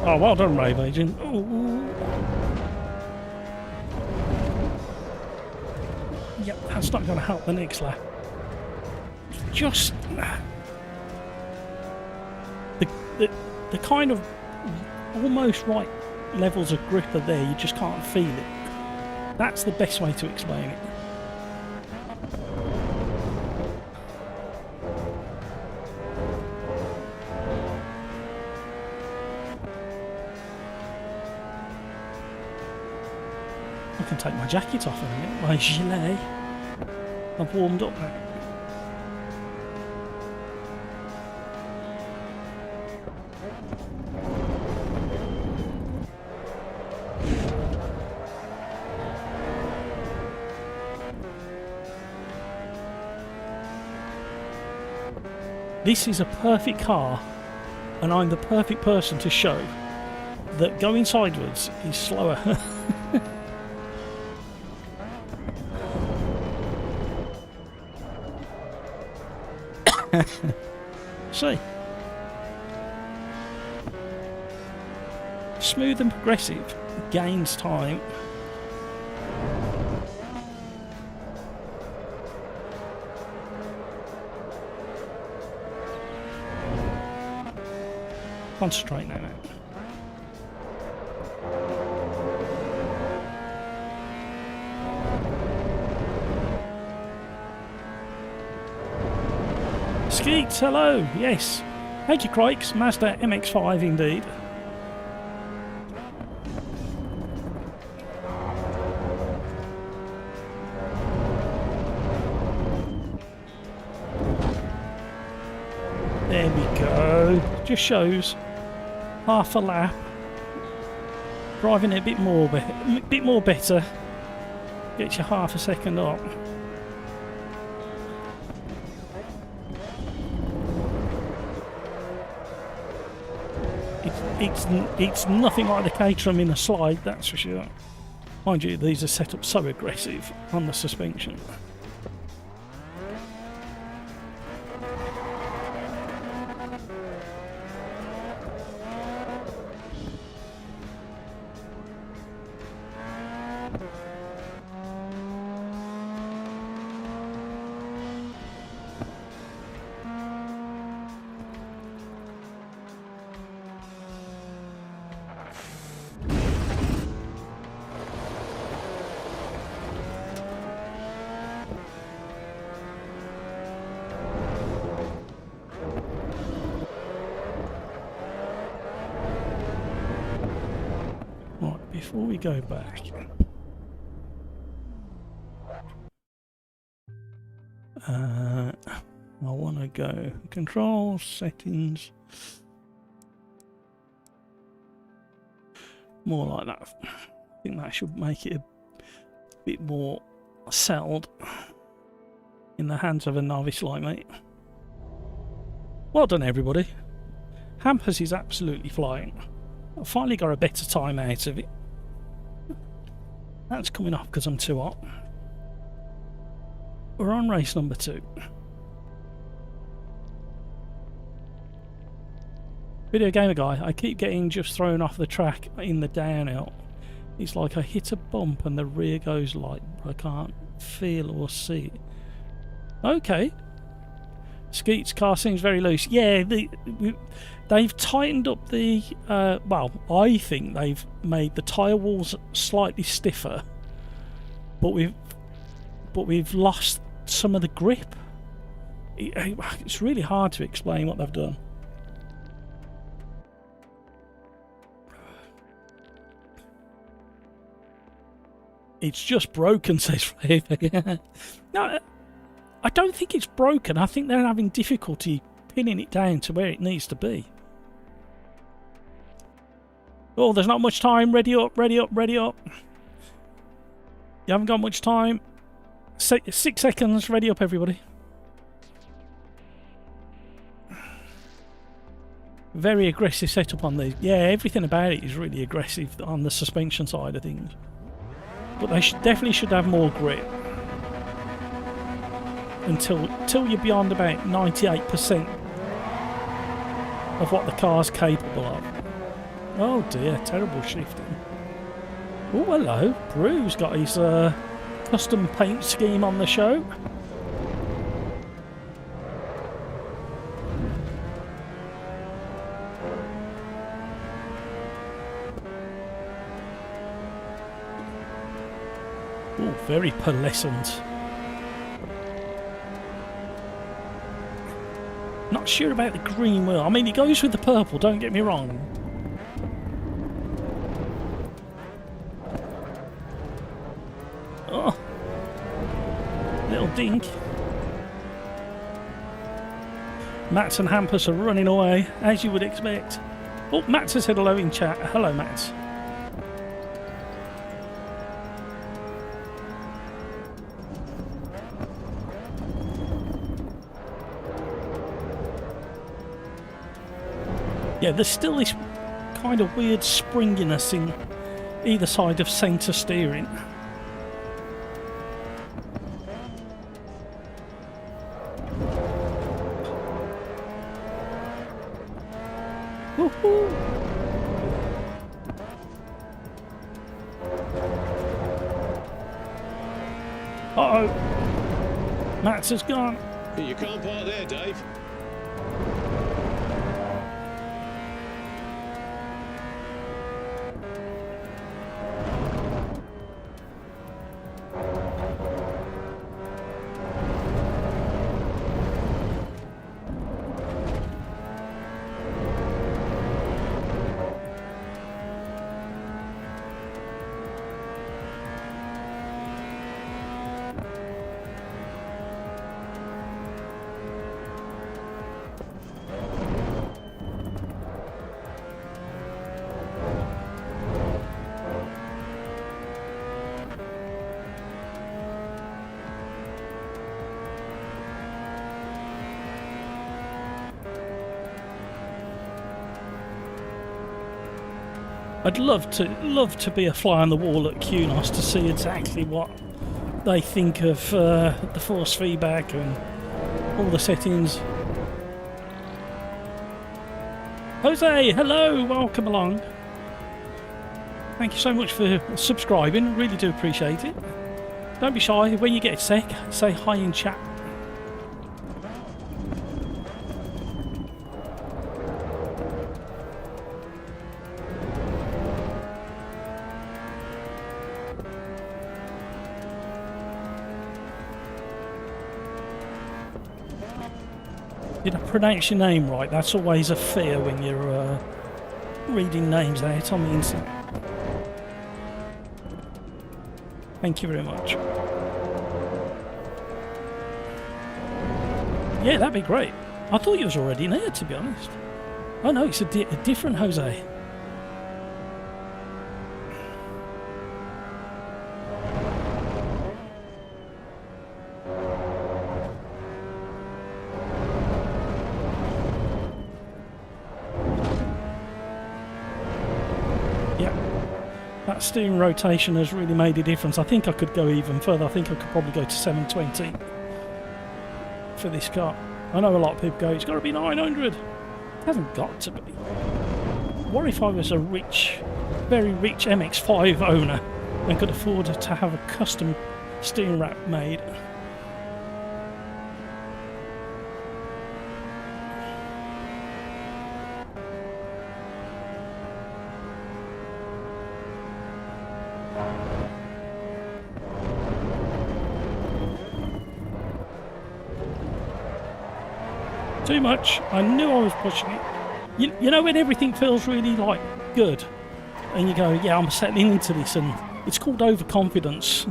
Oh, well done, Rave Agent. Ooh. Yep, that's not going to help the next lap. Just... The kind of almost right levels of grip are there, you just can't feel it. That's the best way to explain it. I can take my jacket off in a minute, my gilet. I've warmed up now. This is a perfect car, and I'm the perfect person to show that going sideways is slower. See, smooth and progressive gains time. Concentrate now. Skeets, hello. Yes. Thank you, Crikes. Mazda MX-5 indeed. There we go. Just shows half a lap. Driving it a bit more better. Gets you half a second up. It's nothing like the Caterham in a slide, that's for sure. Mind you, these are set up so aggressive on the suspension. Before we go back, I want to go control settings, more like that. I think that should make it a bit more settled in the hands of a novice like me. Well done, everybody. Hampers is absolutely flying. I finally got a better time out of it. That's coming off because I'm too hot. We're on race number 2. Video gamer guy, I keep getting just thrown off the track in the downhill. It's like I hit a bump and the rear goes light, but I can't feel or see it. Okay. Skeet's car seems very loose. Yeah, they've tightened up the... well, I think they've made the tyre walls slightly stiffer, but we've lost some of the grip. It's really hard to explain what they've done. It's just broken, says Raven. No, I don't think it's broken. I think they're having difficulty pinning it down to where it needs to be. Oh, there's not much time. Ready up, ready up, ready up. You haven't got much time. 6 seconds. Ready up, everybody. Very aggressive setup on these. Yeah, everything about it is really aggressive on the suspension side of things. But they definitely should have more grip. Until you're beyond about 98% of what the car's capable of. Oh dear, terrible shifting. Oh, hello. Bru's got his custom paint scheme on the show. Oh, very pearlescent. Not sure about the green wheel. I mean, it goes with the purple, don't get me wrong. Oh. Little dink. Mats and Hampus are running away, as you would expect. Oh, Mats has said hello in chat. Hello, Mats. Yeah, there's still this kind of weird springiness in either side of centre steering. Woohoo! Uh-oh. Mats has gone. You can't park there, Dave. I'd love to be a fly on the wall at QNOS to see exactly what they think of the force feedback and all the settings. Jose, hello, welcome along. Thank you so much for subscribing, really do appreciate it. Don't be shy, when you get a sec, say hi in chat. Did I pronounce your name right? That's always a fear when you're reading names out on the internet. Thank you very much. Yeah, that'd be great. I thought you was already in here, to be honest. Oh no, it's a different Jose. That steering rotation has really made a difference. I think I could go even further. I think I could probably go to 720 for this car. I know a lot of people go, it's got to be 900. It hasn't got to be. What if I was a rich, very rich MX-5 owner and could afford to have a custom steering rack made? Too much. I knew I was pushing it. You know when everything feels really like good and you go, yeah, I'm settling into this, and it's called overconfidence.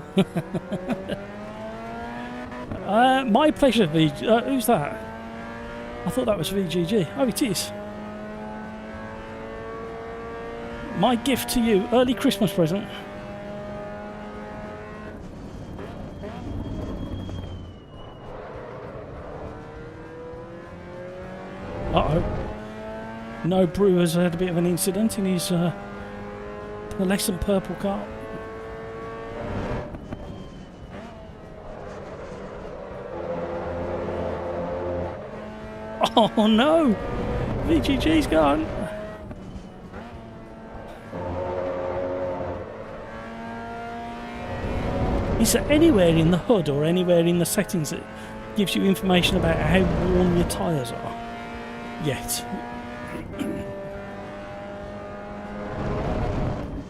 My pleasure, who's that? I thought that was VGG. Oh, it is. My gift to you, early Christmas present. Uh-oh. No Brewer's had a bit of an incident in his pearlescent purple car. Oh no! VGG's gone! Is there anywhere in the HUD or anywhere in the settings that gives you information about how warm your tyres are? Yet.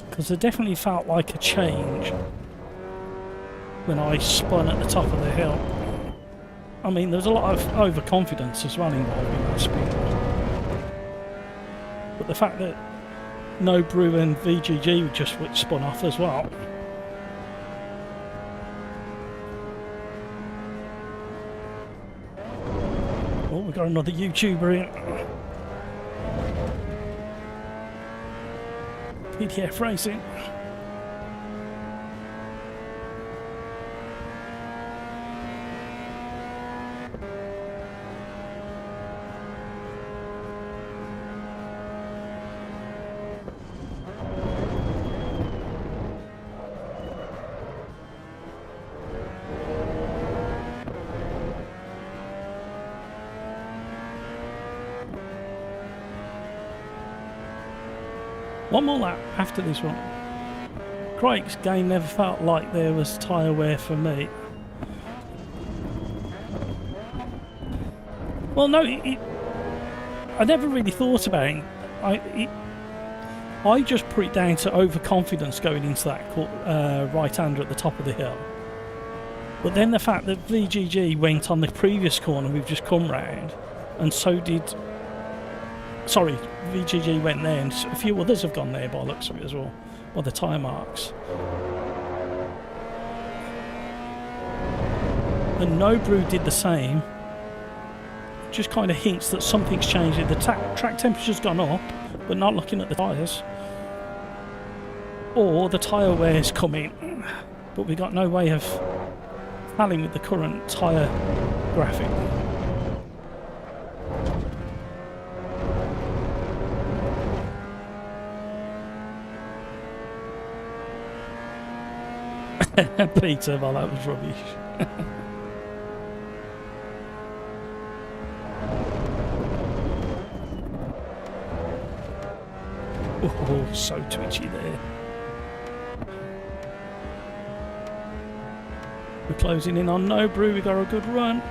Because it definitely felt like a change when I spun at the top of the hill. I mean, there's a lot of overconfidence as well involved in that speed. But the fact that No Brew and VGG just spun off as well. Oh, we've got another YouTuber in. PDF Racing. One more lap after this one. Craig's game never felt like there was tyre wear for me. Well, no, I never really thought about it. I just put it down to overconfidence going into that right-hander at the top of the hill. But then the fact that VGG went on the previous corner we've just come round, and so did... Sorry, VGG went there, and a few others have gone there by the looks of it as well, by the tyre marks. And No Brew did the same. Just kind of hints that something's changed. The track temperature's gone up, but not looking at the tyres. Or the tyre wear's come in, but we got no way of tallying with the current tyre graphic. Peter, well, that was rubbish. Oh, so twitchy there. We're closing in on no brew. We got a good run.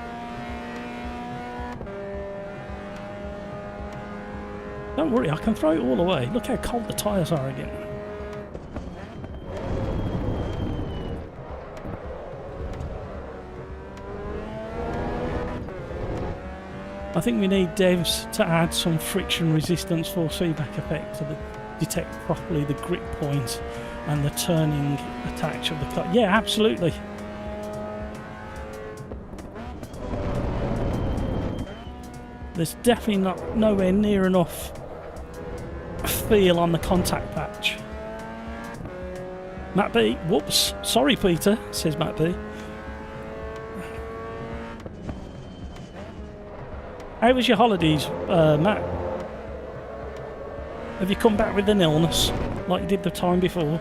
Don't worry, I can throw it all away. Look how cold the tyres are again. I think we need devs to add some friction resistance force feedback effect to detect properly the grip point and the turning attach of the car. Yeah, absolutely. There's definitely nowhere near enough feel on the contact patch. Matt B, whoops, sorry Peter, says Matt B. How was your holidays, Matt? Have you come back with an illness like you did the time before?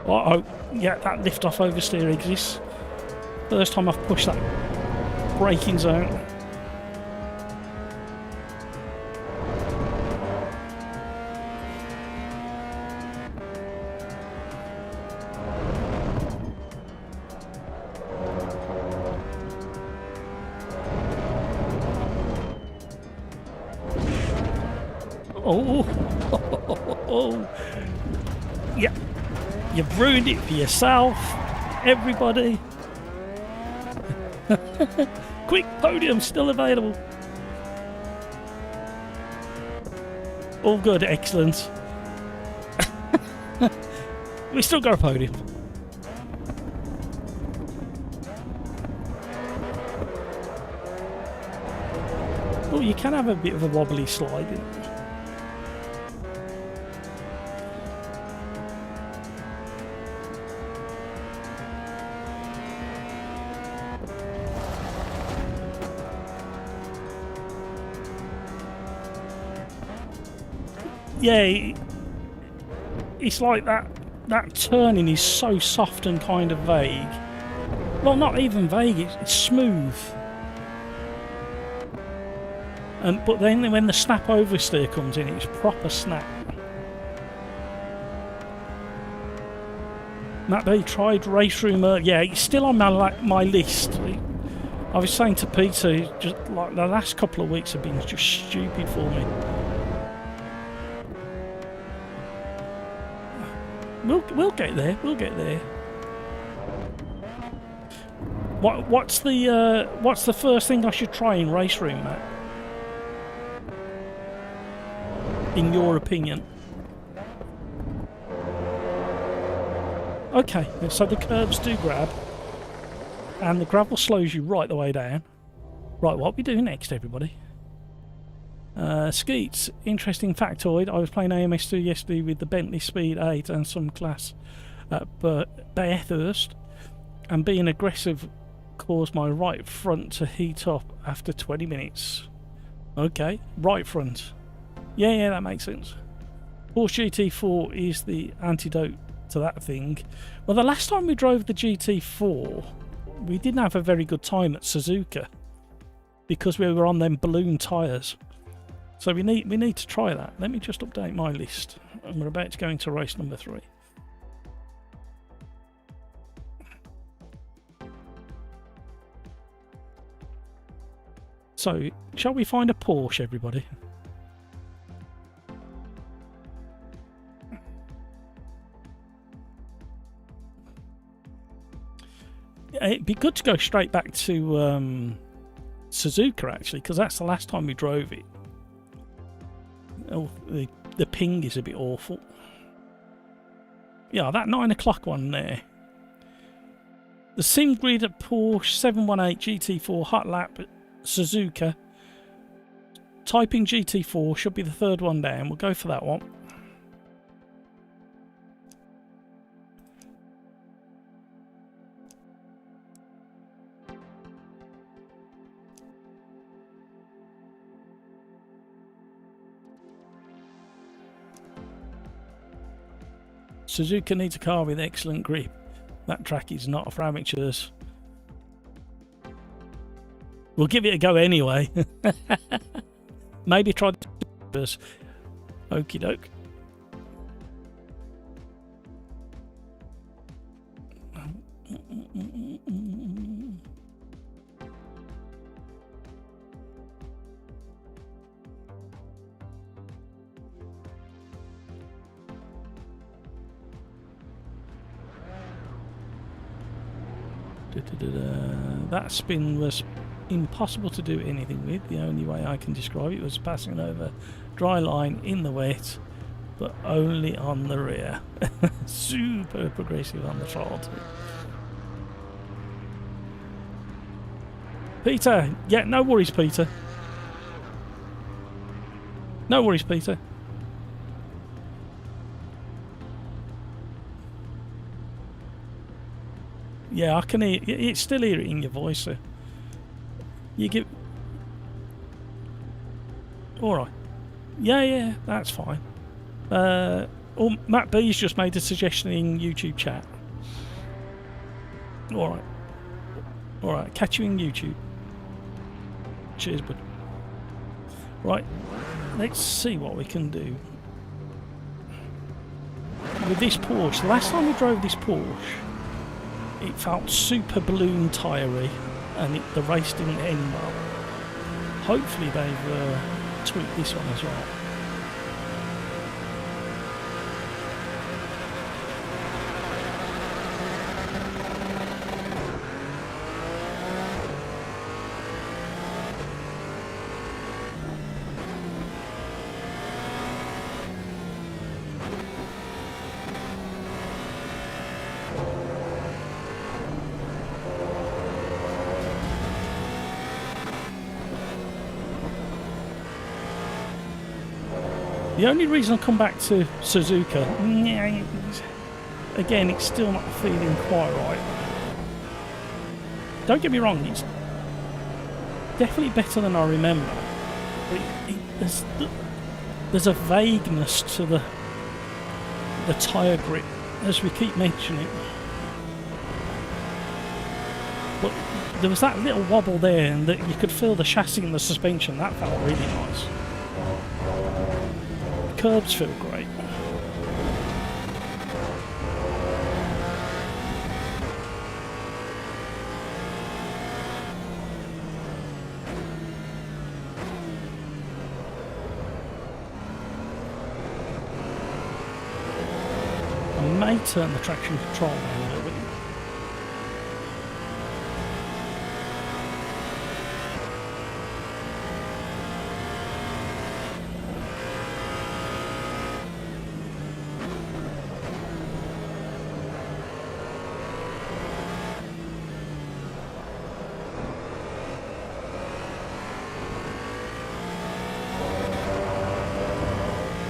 Uh-oh, yeah, that lift off oversteer exists. First time I've pushed that braking zone. Oh, yeah, you've ruined it for yourself, everybody. Quick, podium still available. All good, excellent. We still got a podium. Oh, you can have a bit of a wobbly slide. Yeah, it's like that turning is so soft and kind of vague. Well, not even vague, it's smooth. But then when the snap oversteer comes in, it's proper snap. Matt B tried race room earlier. Yeah, it's still on my list. I was saying to Peter, just like the last couple of weeks have been just stupid for me. We'll get there. We'll get there. What's the first thing I should try in race room, Matt? In your opinion? Okay, so the curbs do grab, and the gravel slows you right the way down. Right, what we do next, everybody? Skeets, interesting factoid. I was playing AMS2 yesterday with the Bentley Speed 8 and some class at Bathurst, and being aggressive caused my right front to heat up after 20 minutes. Okay, right front. Yeah, that makes sense. Porsche GT4 is the antidote to that thing. Well, the last time we drove the GT4, we didn't have a very good time at Suzuka because we were on them balloon tyres. So we need to try that. Let me just update my list. And we're about to go into race number 3. So, shall we find a Porsche, everybody? It'd be good to go straight back to Suzuka, actually, because that's the last time we drove it. Oh, the ping is a bit awful. Yeah, that 9 o'clock one there. The sim grid at Porsche 718 GT4 hot lap at Suzuka. Typing GT4 should be the third one down. We'll go for that one. Suzuka needs a car with excellent grip. That track is not for amateurs. We'll give it a go anyway. Maybe try this. Okie doke. That spin was impossible to do anything with. The only way I can describe it was passing over dry line in the wet, but only on the rear. Super progressive on the throttle too. Peter, yeah, no worries, Peter. No worries, Peter. Yeah, I can hear it's still hear it in your voice, so you give. Alright. Yeah, that's fine. Matt B's just made a suggestion in YouTube chat. Alright, catch you in YouTube. Cheers, bud. Right, let's see what we can do. With this Porsche, the last time we drove this Porsche, it felt super balloon tyre-y, and the race didn't end well. Hopefully they've tweaked this one as well. The only reason I come back to Suzuka, again, it's still not feeling quite right. Don't get me wrong, it's definitely better than I remember. But there's a vagueness to the tyre grip, as we keep mentioning. But there was that little wobble there, and that you could feel the chassis and the suspension. That felt really nice. Curbs feel great. I may turn the traction control down a little bit.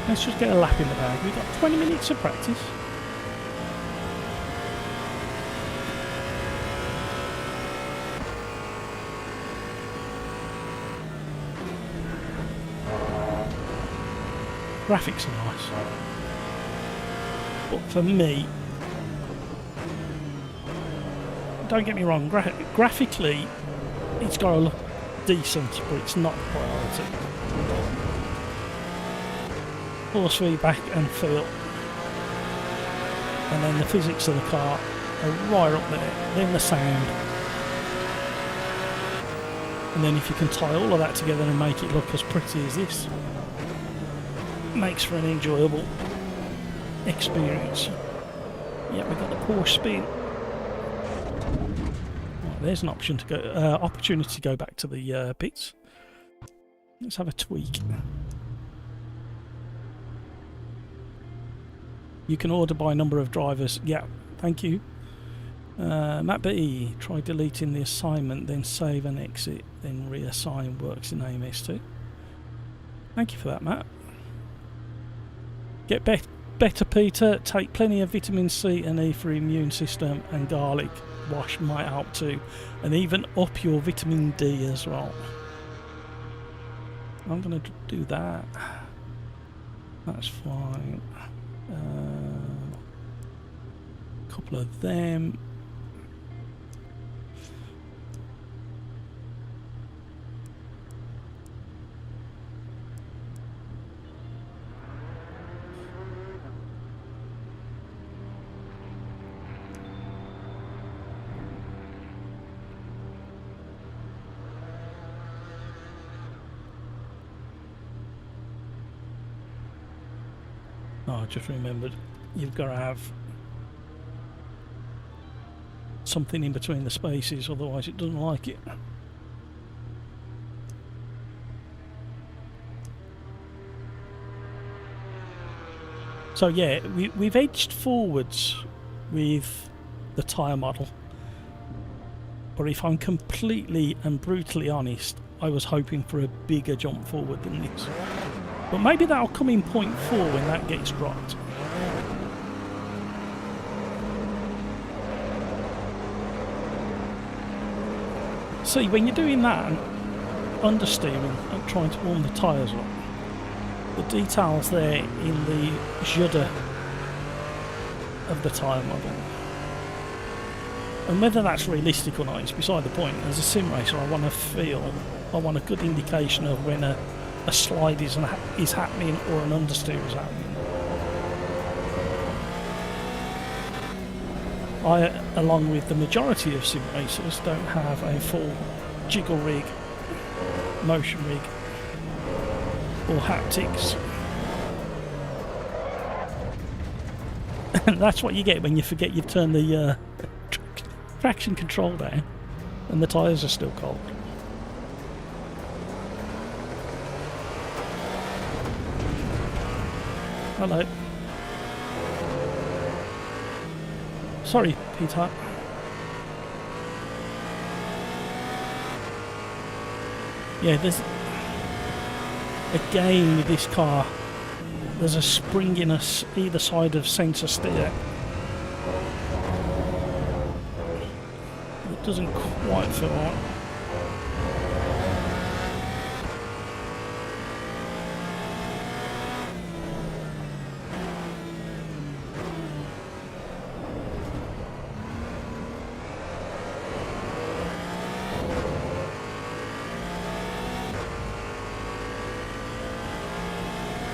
Let's just get a lap in the bag. We've got 20 minutes of practice. Graphics are nice. But for me, don't get me wrong, graphically it's got to look decent, but it's not the priority. Force feedback and feel, and then the physics of the car are right up there, then the sound, and then if you can tie all of that together and make it look as pretty as this, it makes for an enjoyable experience. Yeah, we've got the Porsche spin. Right, there's an option to go, opportunity to go back to the pits. Let's have a tweak. You can order by number of drivers. Yeah, thank you. Matt B, try deleting the assignment, then save and exit, then reassign. Works in AMS2. Thank you for that, Matt. Get better, Peter. Take plenty of vitamin C and E for immune system, and garlic wash might help too. And even up your vitamin D as well. I'm going to do that. That's fine. Couple of them. Oh, I just remembered. You've got to have something in between the spaces, otherwise it doesn't like it. So yeah, we've edged forwards with the tyre model, but if I'm completely and brutally honest, I was hoping for a bigger jump forward than this. But maybe that'll come in point 4 when that gets dropped. See, when you're doing that and understeering and trying to warm the tyres up, the details there in the judder of the tyre model, and whether that's realistic or not is beside the point. As a sim racer, I want a good indication of when a slide is happening or an understeer is happening. I, along with the majority of sim racers, don't have a full jiggle rig, motion rig or haptics. And that's what you get when you forget you've turned the traction control down and the tyres are still cold. Hello. Sorry, Peter. Yeah, there's... Again, with this car, there's a springiness either side of centre steer. It doesn't quite feel right.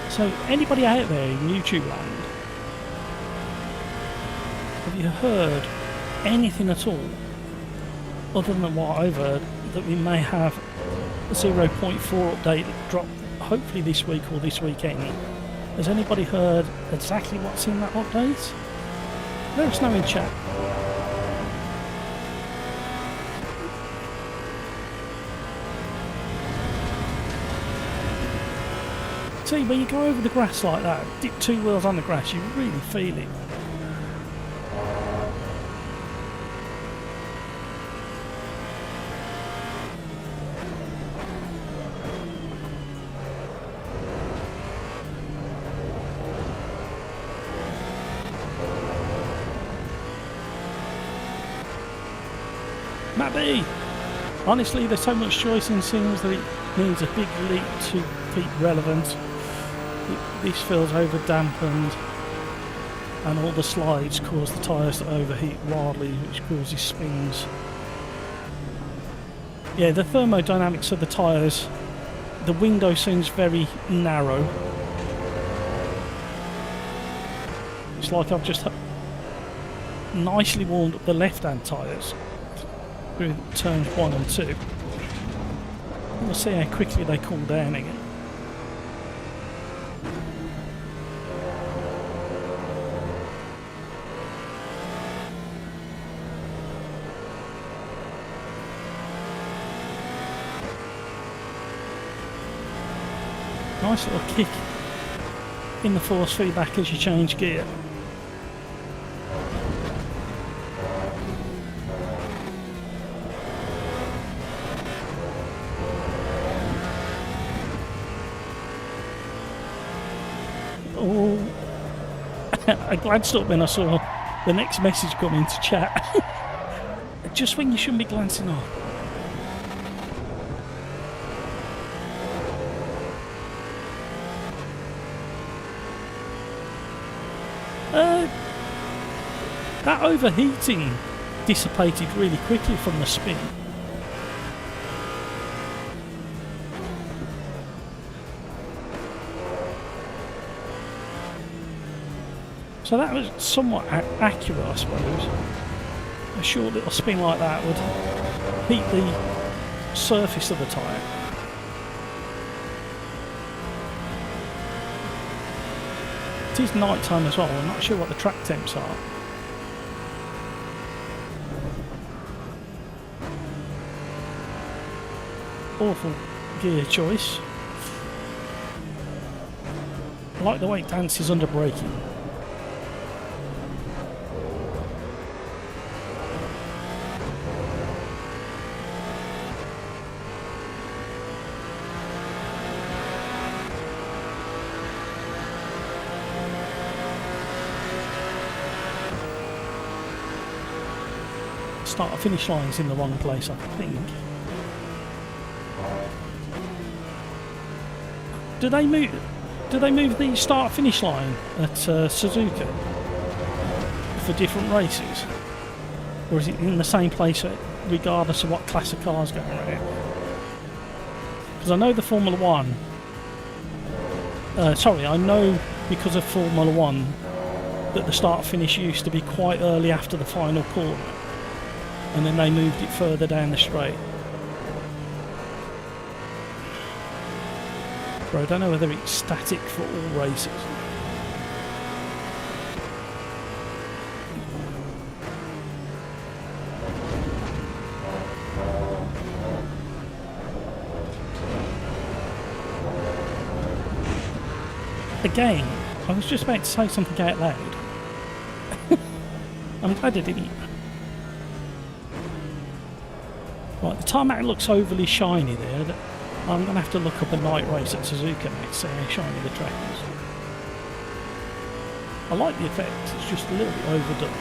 So, anybody out there in YouTube land, have you heard anything at all, other than what I've heard, that we may have a 0.4 update drop hopefully this week or this weekend? Has anybody heard exactly what's in that update? Let us know in chat. See, when you go over the grass like that, dip 2 wheels on the grass, you really feel it. Matt B! Honestly, there's so much choice in Sims that it needs a big leap to keep relevant. This feels over dampened, and all the slides cause the tyres to overheat wildly, which causes spins. Yeah, the thermodynamics of the tyres, the window seems very narrow. It's like I've just nicely warmed up the left-hand tyres through turns 1 and 2. We'll see how quickly they cool down again. Nice little kick in the force feedback as you change gear. Oh, I glanced up when I saw the next message come into chat. Just when you shouldn't be glancing up. That overheating dissipated really quickly from the spin. So that was somewhat accurate, I suppose. A short little spin like that would heat the surface of the tyre. It is night time as well. I'm not sure what the track temps are. Awful gear choice. I like the way it dances under braking. Start finish line's in the wrong place, I think. Do they move the start finish line at Suzuka for different races, or is it in the same place regardless of what class of cars going around? Because I know the Formula One. I know because of Formula One that the start finish used to be quite early after the final corner, and then they moved it further down the straight. But I don't know whether it's static for all races. Again, I was just about to say something out loud. I'm glad I didn't. Right, the tarmac looks overly shiny there. I'm going to have to look up a night race at Suzuka next to see how shiny the track is. I like the effect, it's just a little bit overdone.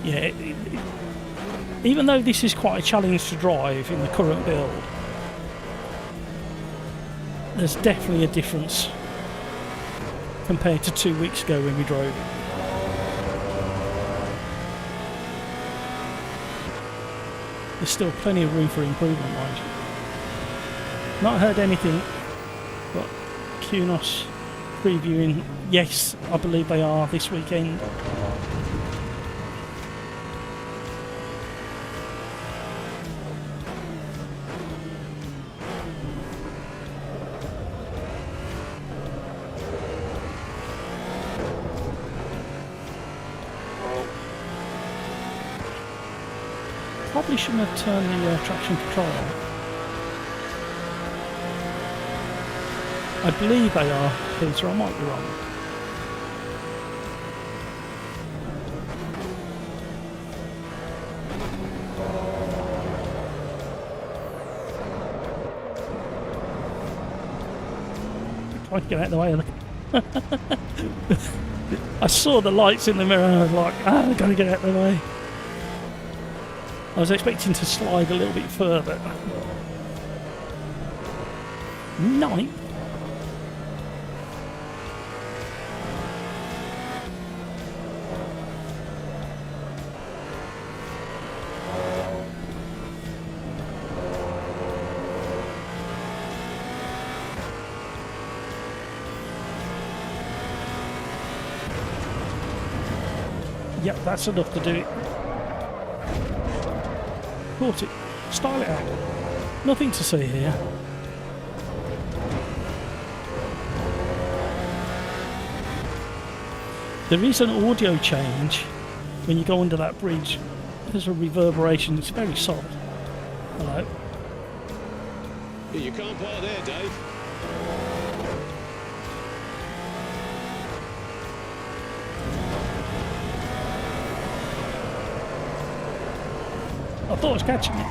Yeah, even though this is quite a challenge to drive in the current build, there's definitely a difference compared to 2 weeks ago when we drove it. There's still plenty of room for improvement, mind you. Not heard anything, but Kunos previewing, yes, I believe they are this weekend. Probably shouldn't have turned the traction control on. I believe they are, Peter, I might be wrong. Try to get out of the way of the... I saw the lights in the mirror and I was like, I've got to get out of the way. I was expecting to slide a little bit further. Night? Yep, that's enough to do it. Caught it. Style it out. Nothing to see here. There is an audio change when you go under that bridge. There's a reverberation. It's very soft. Hello. You can't park there, Dave. I thought I was catching it.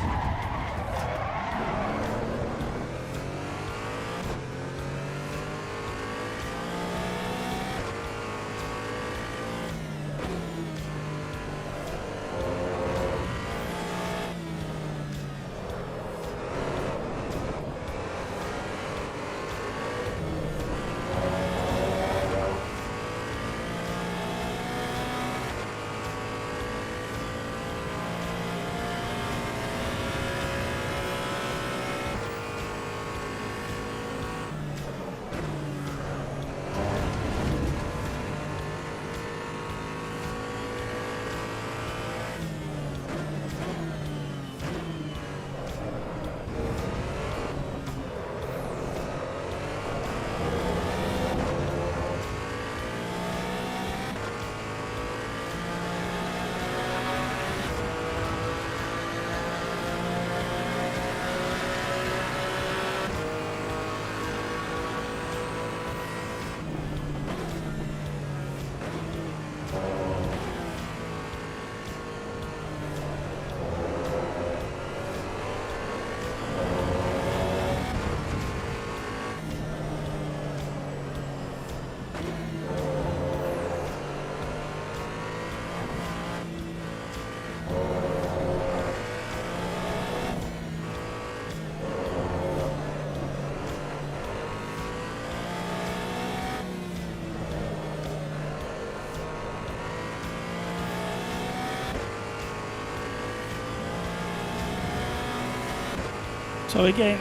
So again,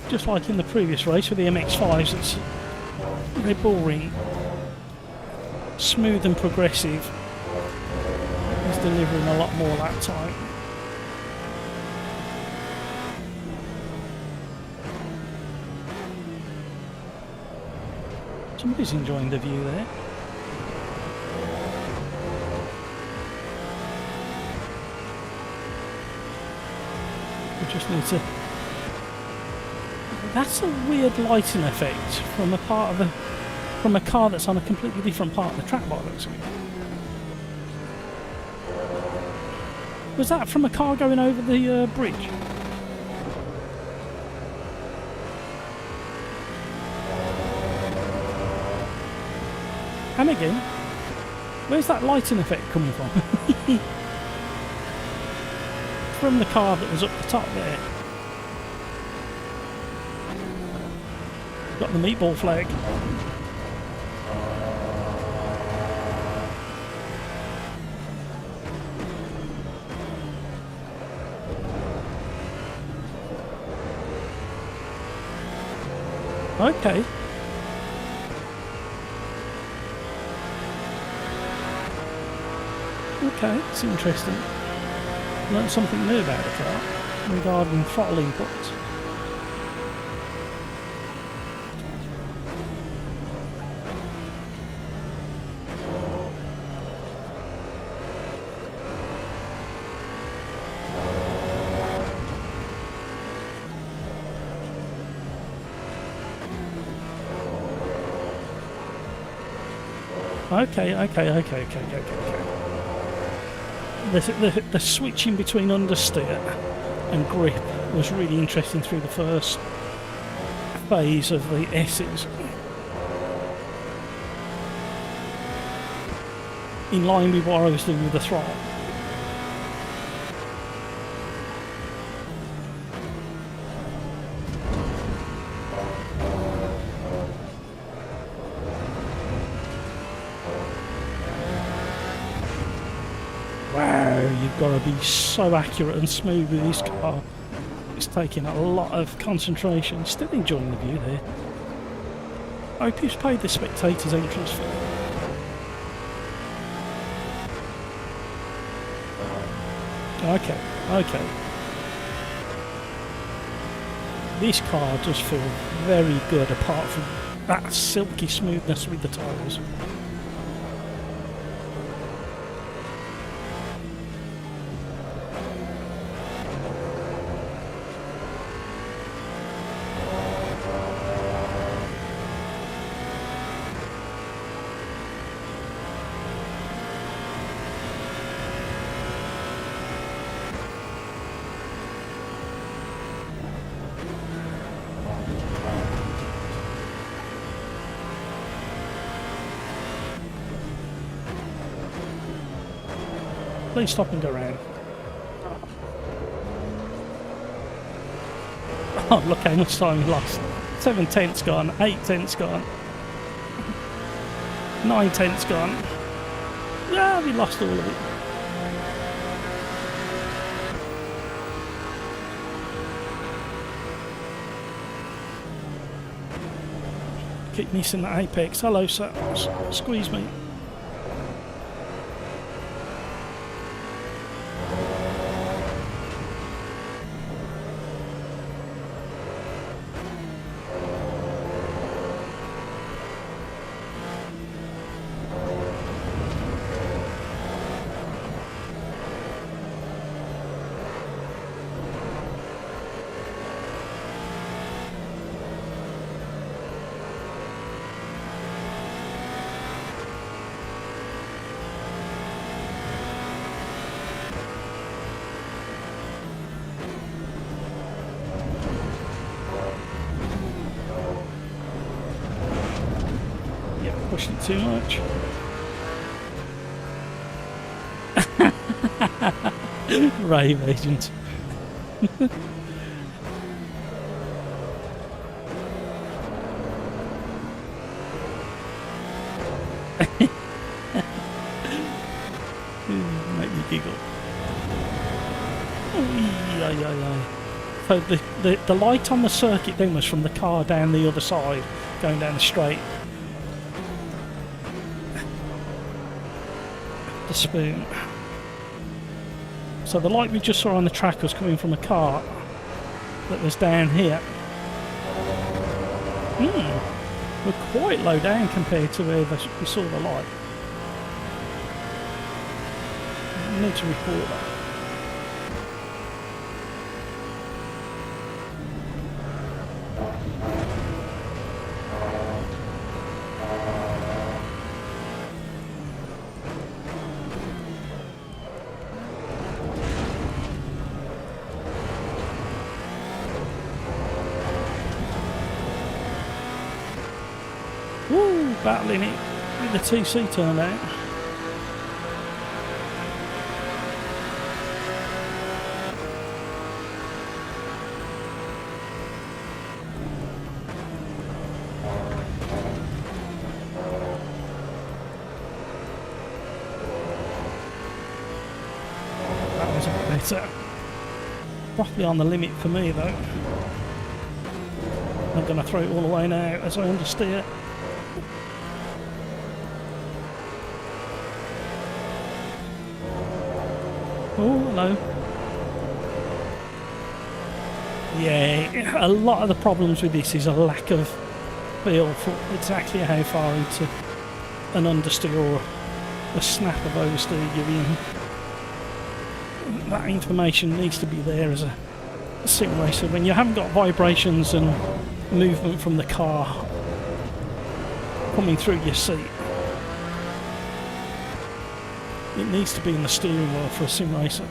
just like in the previous race with the MX-5s, they're boring. Smooth and progressive. He's delivering a lot more that time. Somebody's enjoying the view there. We just need to... That's a weird lighting effect from a part of from a car that's on a completely different part of the track by the looks of it. Was that from a car going over the bridge? And again, where's that lighting effect coming from? From the car that was up the top there. Got the meatball flag. Okay. Okay, it's interesting. Learned something new about the car regarding throttle inputs. Okay. The switching between understeer and grip was really interesting through the first phase of the S's. In line with what I was doing with the throttle. Wow, you've got to be so accurate and smooth with this car. It's taking a lot of concentration. Still enjoying the view there. I hope you've paid the spectators' entrance fee. Okay. This car does feel very good apart from that silky smoothness with the tyres. Please stop and go round. Oh, look how much time we lost. 7 tenths gone, 8 tenths gone, 9 tenths gone. Yeah, we lost all of it. Keep missing that apex. Hello, sir. Squeeze me. Pushing too much. Rave agent. Make me giggle. Ay. So the light on the circuit then was from the car down the other side, going down the straight. The spoon. So the light we just saw on the track was coming from a car that was down here. We're quite low down compared to where we saw the light. I need to report that. Woo! Battling it with the TC turned out. That was a bit better. Roughly on the limit for me though. I'm going to throw it all away now as I understeer. Oh, hello. Yeah, a lot of the problems with this is a lack of feel for exactly how far into an understeer or a snap of oversteer you're in. That information needs to be there as a sim racer. When you haven't got vibrations and movement from the car coming through your seat, it needs to be in the steering wheel for a sim racer.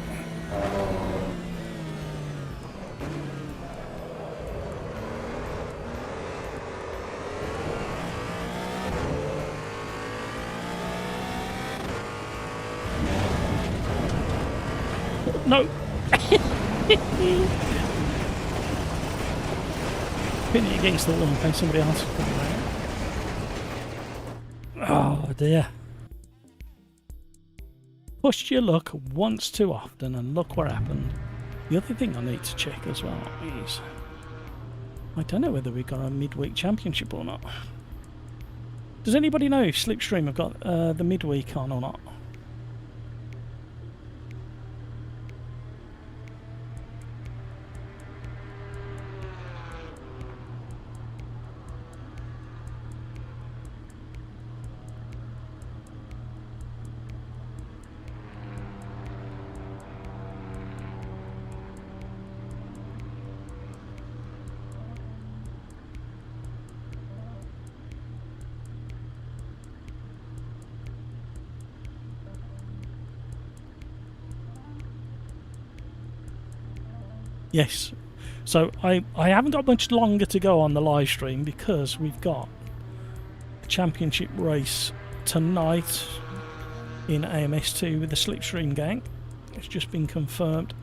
No! Pin it against the wall in case somebody else is coming out. Oh dear. Pushed your luck once too often and look what happened. The other thing I need to check as well is I don't know whether we've got a midweek championship or not. Does anybody know if Slipstream have got the midweek on or not? Yes, so I haven't got much longer to go on the live stream because we've got a championship race tonight in AMS2 with the Slipstream gang. It's just been confirmed.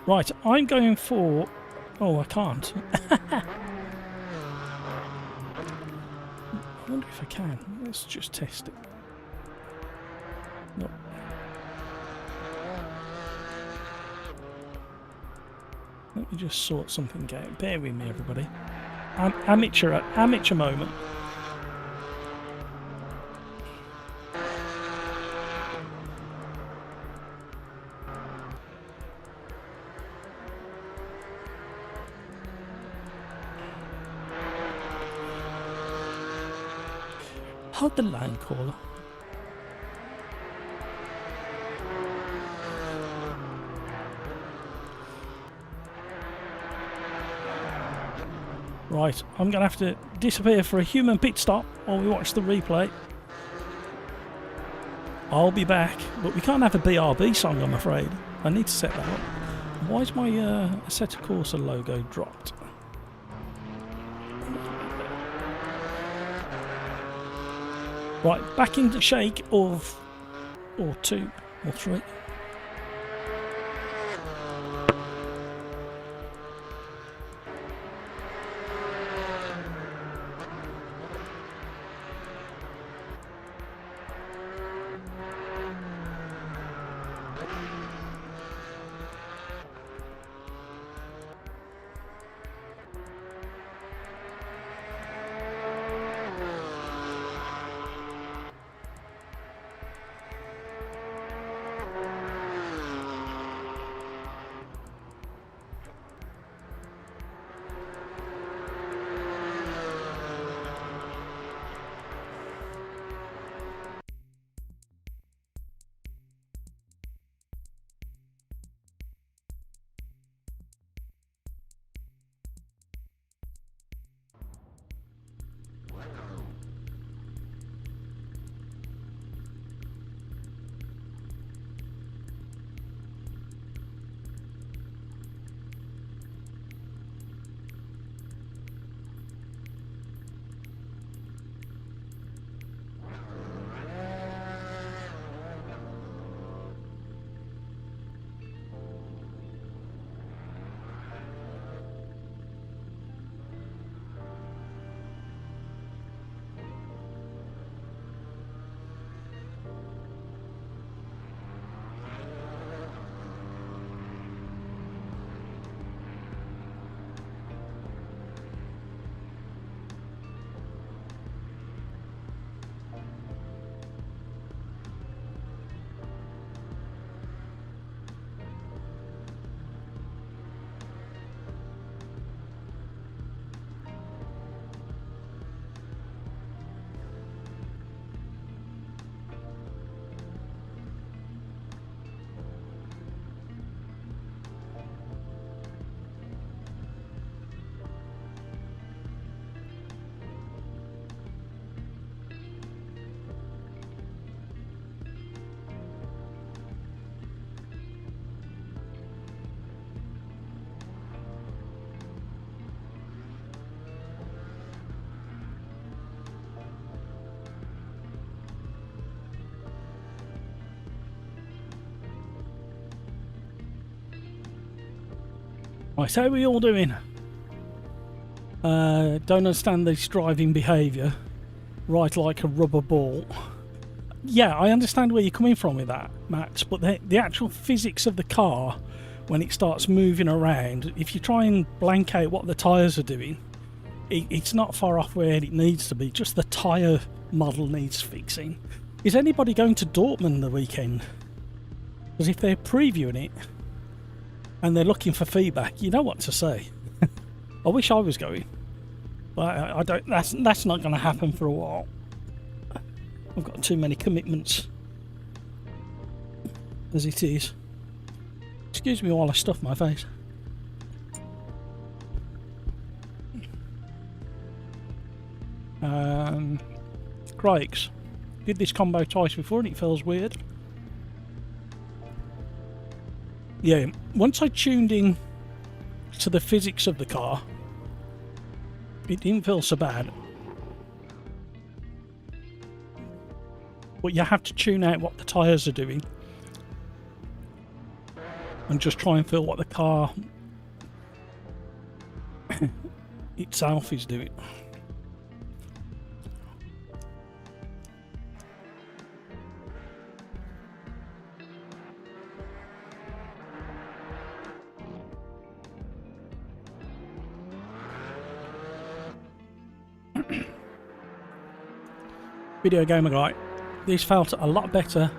Right, I'm going for... Oh, I can't. I wonder if I can. Let's just test it. Nope. Let me just sort something out. Bear with me, everybody. Amateur moment. Hold the line, caller. Right, I'm going to have to disappear for a human pit stop while we watch the replay. I'll be back, but we can't have a BRB song, I'm afraid. I need to set that up. Why is my Assetto Corsa logo dropped? Right, back in the shake of or 2 or 3. Right, so how are we all doing? Don't understand this driving behaviour. Right like a rubber ball. Yeah, I understand where you're coming from with that, Max, but the actual physics of the car, when it starts moving around, if you try and blank out what the tyres are doing, it's not far off where it needs to be. Just the tyre model needs fixing. Is anybody going to Dortmund the weekend? Because if they're previewing it, and they're looking for feedback, you know what to say. I wish I was going, but I don't. That's not going to happen for a while. I've got too many commitments as it is. Excuse me while I stuff my face. Crikes. Did this combo twice before and it feels weird. Yeah, once I tuned in to the physics of the car, it didn't feel so bad. But you have to tune out what the tyres are doing and just try and feel what the car itself is doing. Video gamer guy, this felt a lot better.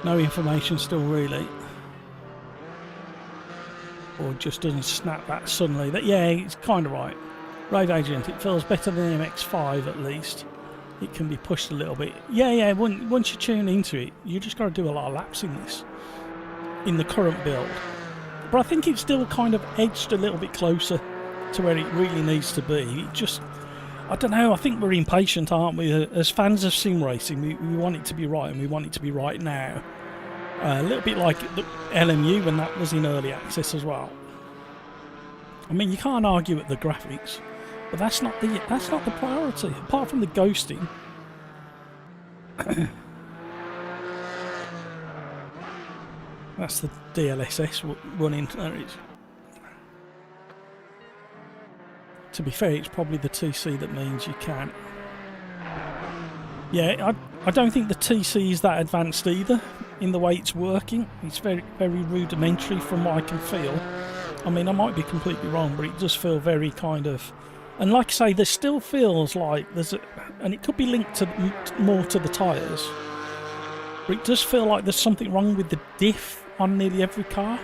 No information still really, or just doesn't snap that suddenly. That yeah, it's kind of right. Road Agent, it feels better than the MX-5 at least. It can be pushed a little bit. Yeah. Once you tune into it, you just got to do a lot of laps in this, in the current build. But I think it's still kind of edged a little bit closer to where it really needs to be. It just, I don't know, I think we're impatient, aren't we? As fans of sim racing, we want it to be right, and we want it to be right now. A little bit like the LMU when that was in early access as well. I mean, you can't argue with the graphics, but that's not the priority. Apart from the ghosting, That's the DLSS running. There it is. To be fair, it's probably the TC that means you can. Yeah, I don't think the TC is that advanced either in the way it's working. It's very, very rudimentary from what I can feel. I mean, I might be completely wrong, but it does feel very kind of... And like I say, there still feels like there's a... And it could be linked to more to the tyres. But it does feel like there's something wrong with the diff on nearly every car.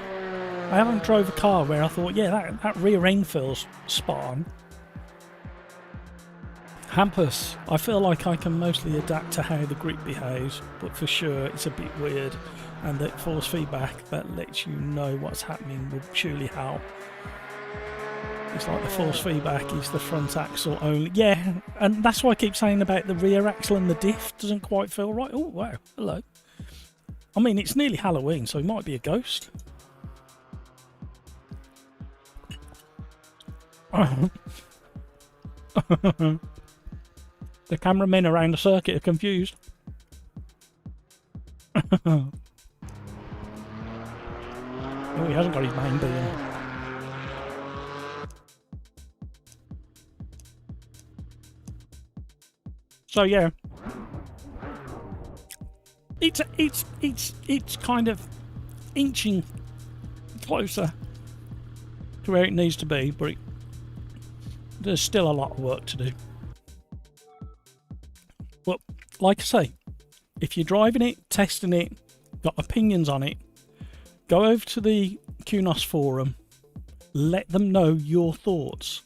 I haven't drove a car where I thought, yeah, that rear end feels spot on. Hampus, I feel like I can mostly adapt to how the grip behaves, but for sure it's a bit weird, and that force feedback that lets you know what's happening will surely help. It's like the force feedback is the front axle only. Yeah, and that's why I keep saying about the rear axle and the diff doesn't quite feel right. Oh, wow, hello. I mean, it's nearly Halloween, so it might be a ghost. The cameramen around the circuit are confused. Oh, he hasn't got his main beam. So yeah, it's kind of inching closer to where it needs to be, but there's still a lot of work to do. But like I say, if you're driving it, testing it, got opinions on it, go over to the QNOS forum, let them know your thoughts.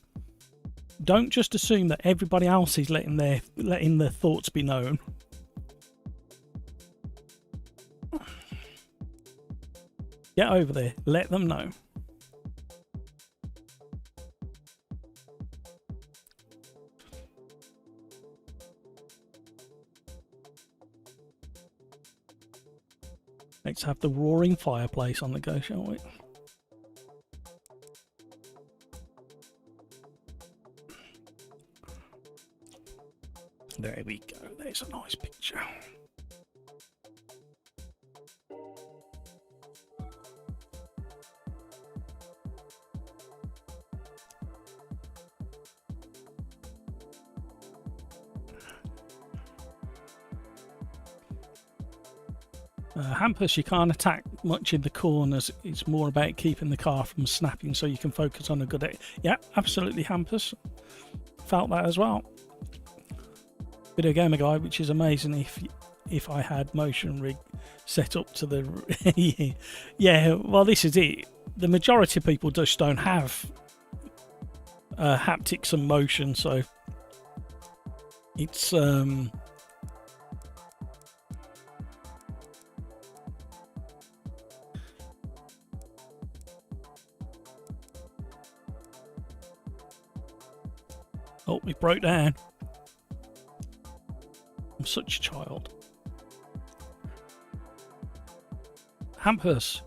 Don't just assume that everybody else is letting their thoughts be known. Get over there, let them know. Let's have the roaring fireplace on the go, shall we? There we go, there's a nice picture. Hampus, you can't attack much in the corners. It's more about keeping the car from snapping so you can focus on a good... Yeah, absolutely, Hampus. Felt that as well. Video Gamer Guy, which is amazing if I had motion rig set up to the... Yeah, well, this is it. The majority of people just don't have haptics and motion, so it's... Oh, it broke down. I'm such a child. Hampus,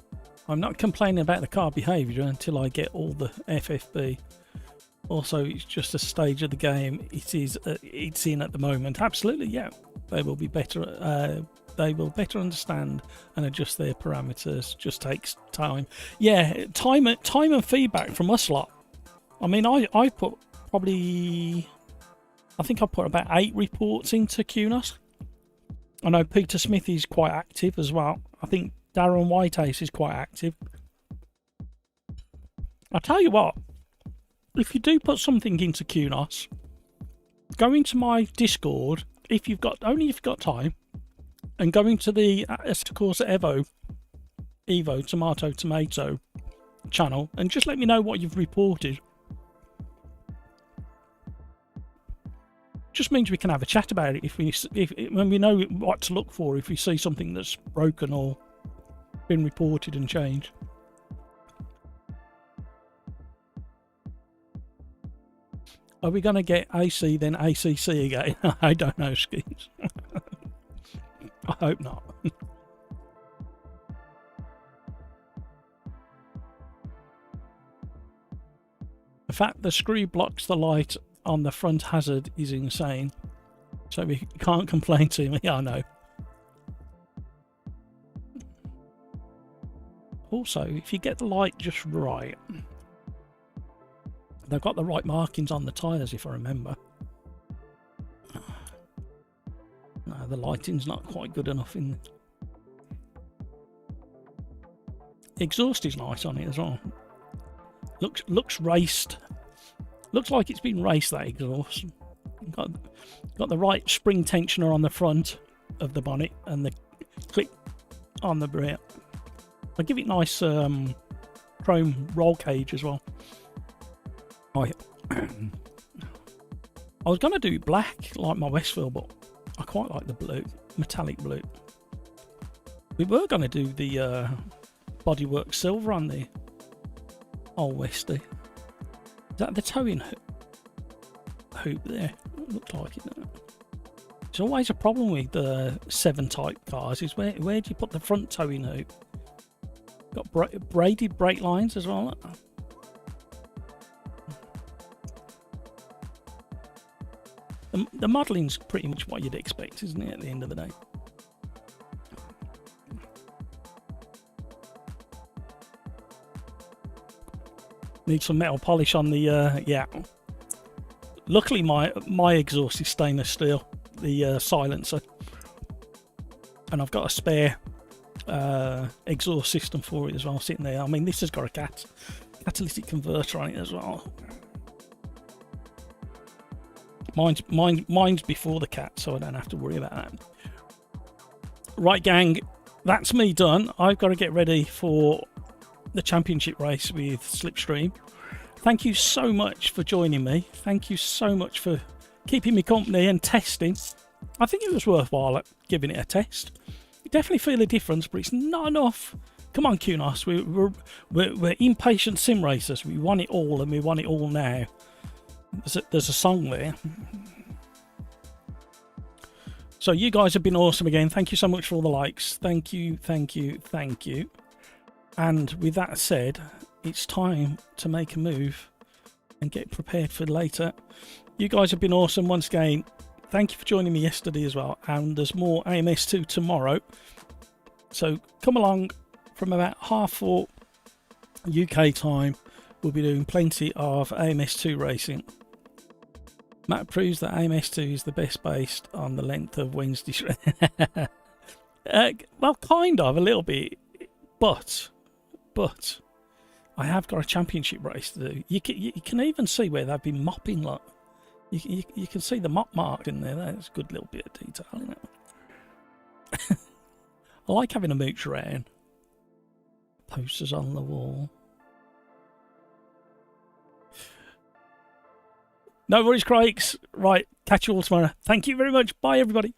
I'm not complaining about the car behaviour until I get all the FFB. Also, it's just a stage of the game it's in at the moment. Absolutely, yeah. They will be better. They will better understand and adjust their parameters. Just takes time. Yeah, time and feedback from us lot. I mean, I put probably, I think I put about 8 reports into QNOS. I know Peter Smith is quite active as well. I think Darren Whitehouse is quite active. I'll tell you what, if you do put something into QNOS, go into my Discord if you've got time, and go into the Assetto Corsa EVO tomato channel, and just let me know what you've reported. Just means we can have a chat about it when we know what to look for if we see something that's broken or been reported and changed. Are we going to get AC then ACC again? I don't know, Skeets. I hope not. The fact the screw blocks the light on the front hazard is insane, so we can't complain to me. I know. Also, if you get the light just right, they've got the right markings on the tyres, if I remember. No, the lighting's not quite good enough in. The exhaust is nice on it as well. Looks raced. Looks like it's been raced, that exhaust. Got the right spring tensioner on the front of the bonnet and the clip on the rear. I give it nice chrome roll cage as well. I was going to do black like my Westfield, but I quite like the blue, metallic blue. We were going to do the bodywork silver on the old Westie. Is that the towing hoop there? Looked like it. It's always a problem with the 7 type cars is where do you put the front towing hoop? Got braided brake lines as well. The modelling's pretty much what you'd expect, isn't it, at the end of the day? Need some metal polish on the yeah. Luckily my exhaust is stainless steel, the silencer, and I've got a spare exhaust system for it as well sitting there. I mean, this has got a catalytic converter on it as well. Mine's before the cat, so I don't have to worry about that. Right, gang, that's me done. I've got to get ready for the championship race with Slipstream. Thank you so much for joining me. Thank you so much for keeping me company and testing. I think it was worthwhile giving it a test. You definitely feel a difference, but it's not enough. Come on, Kunos. We're impatient sim racers. We want it all, and we want it all now. There's a song there. So you guys have been awesome again. Thank you so much for all the likes. Thank you, thank you, thank you. And with that said, it's time to make a move and get prepared for later. You guys have been awesome once again. Thank you for joining me yesterday as well. And there's more AMS2 tomorrow. So come along from about 4:30 UK time. We'll be doing plenty of AMS2 racing. Matt proves that AMS2 is the best based on the length of Wednesday. Well, kind of, a little bit. But I have got a championship race to do. You can even see where they've been mopping. Like, you can see the mop mark in there. That's a good little bit of detail, isn't it? I like having a mooch around. Posters on the wall. No worries, Craigs. Right, catch you all tomorrow. Thank you very much. Bye, everybody.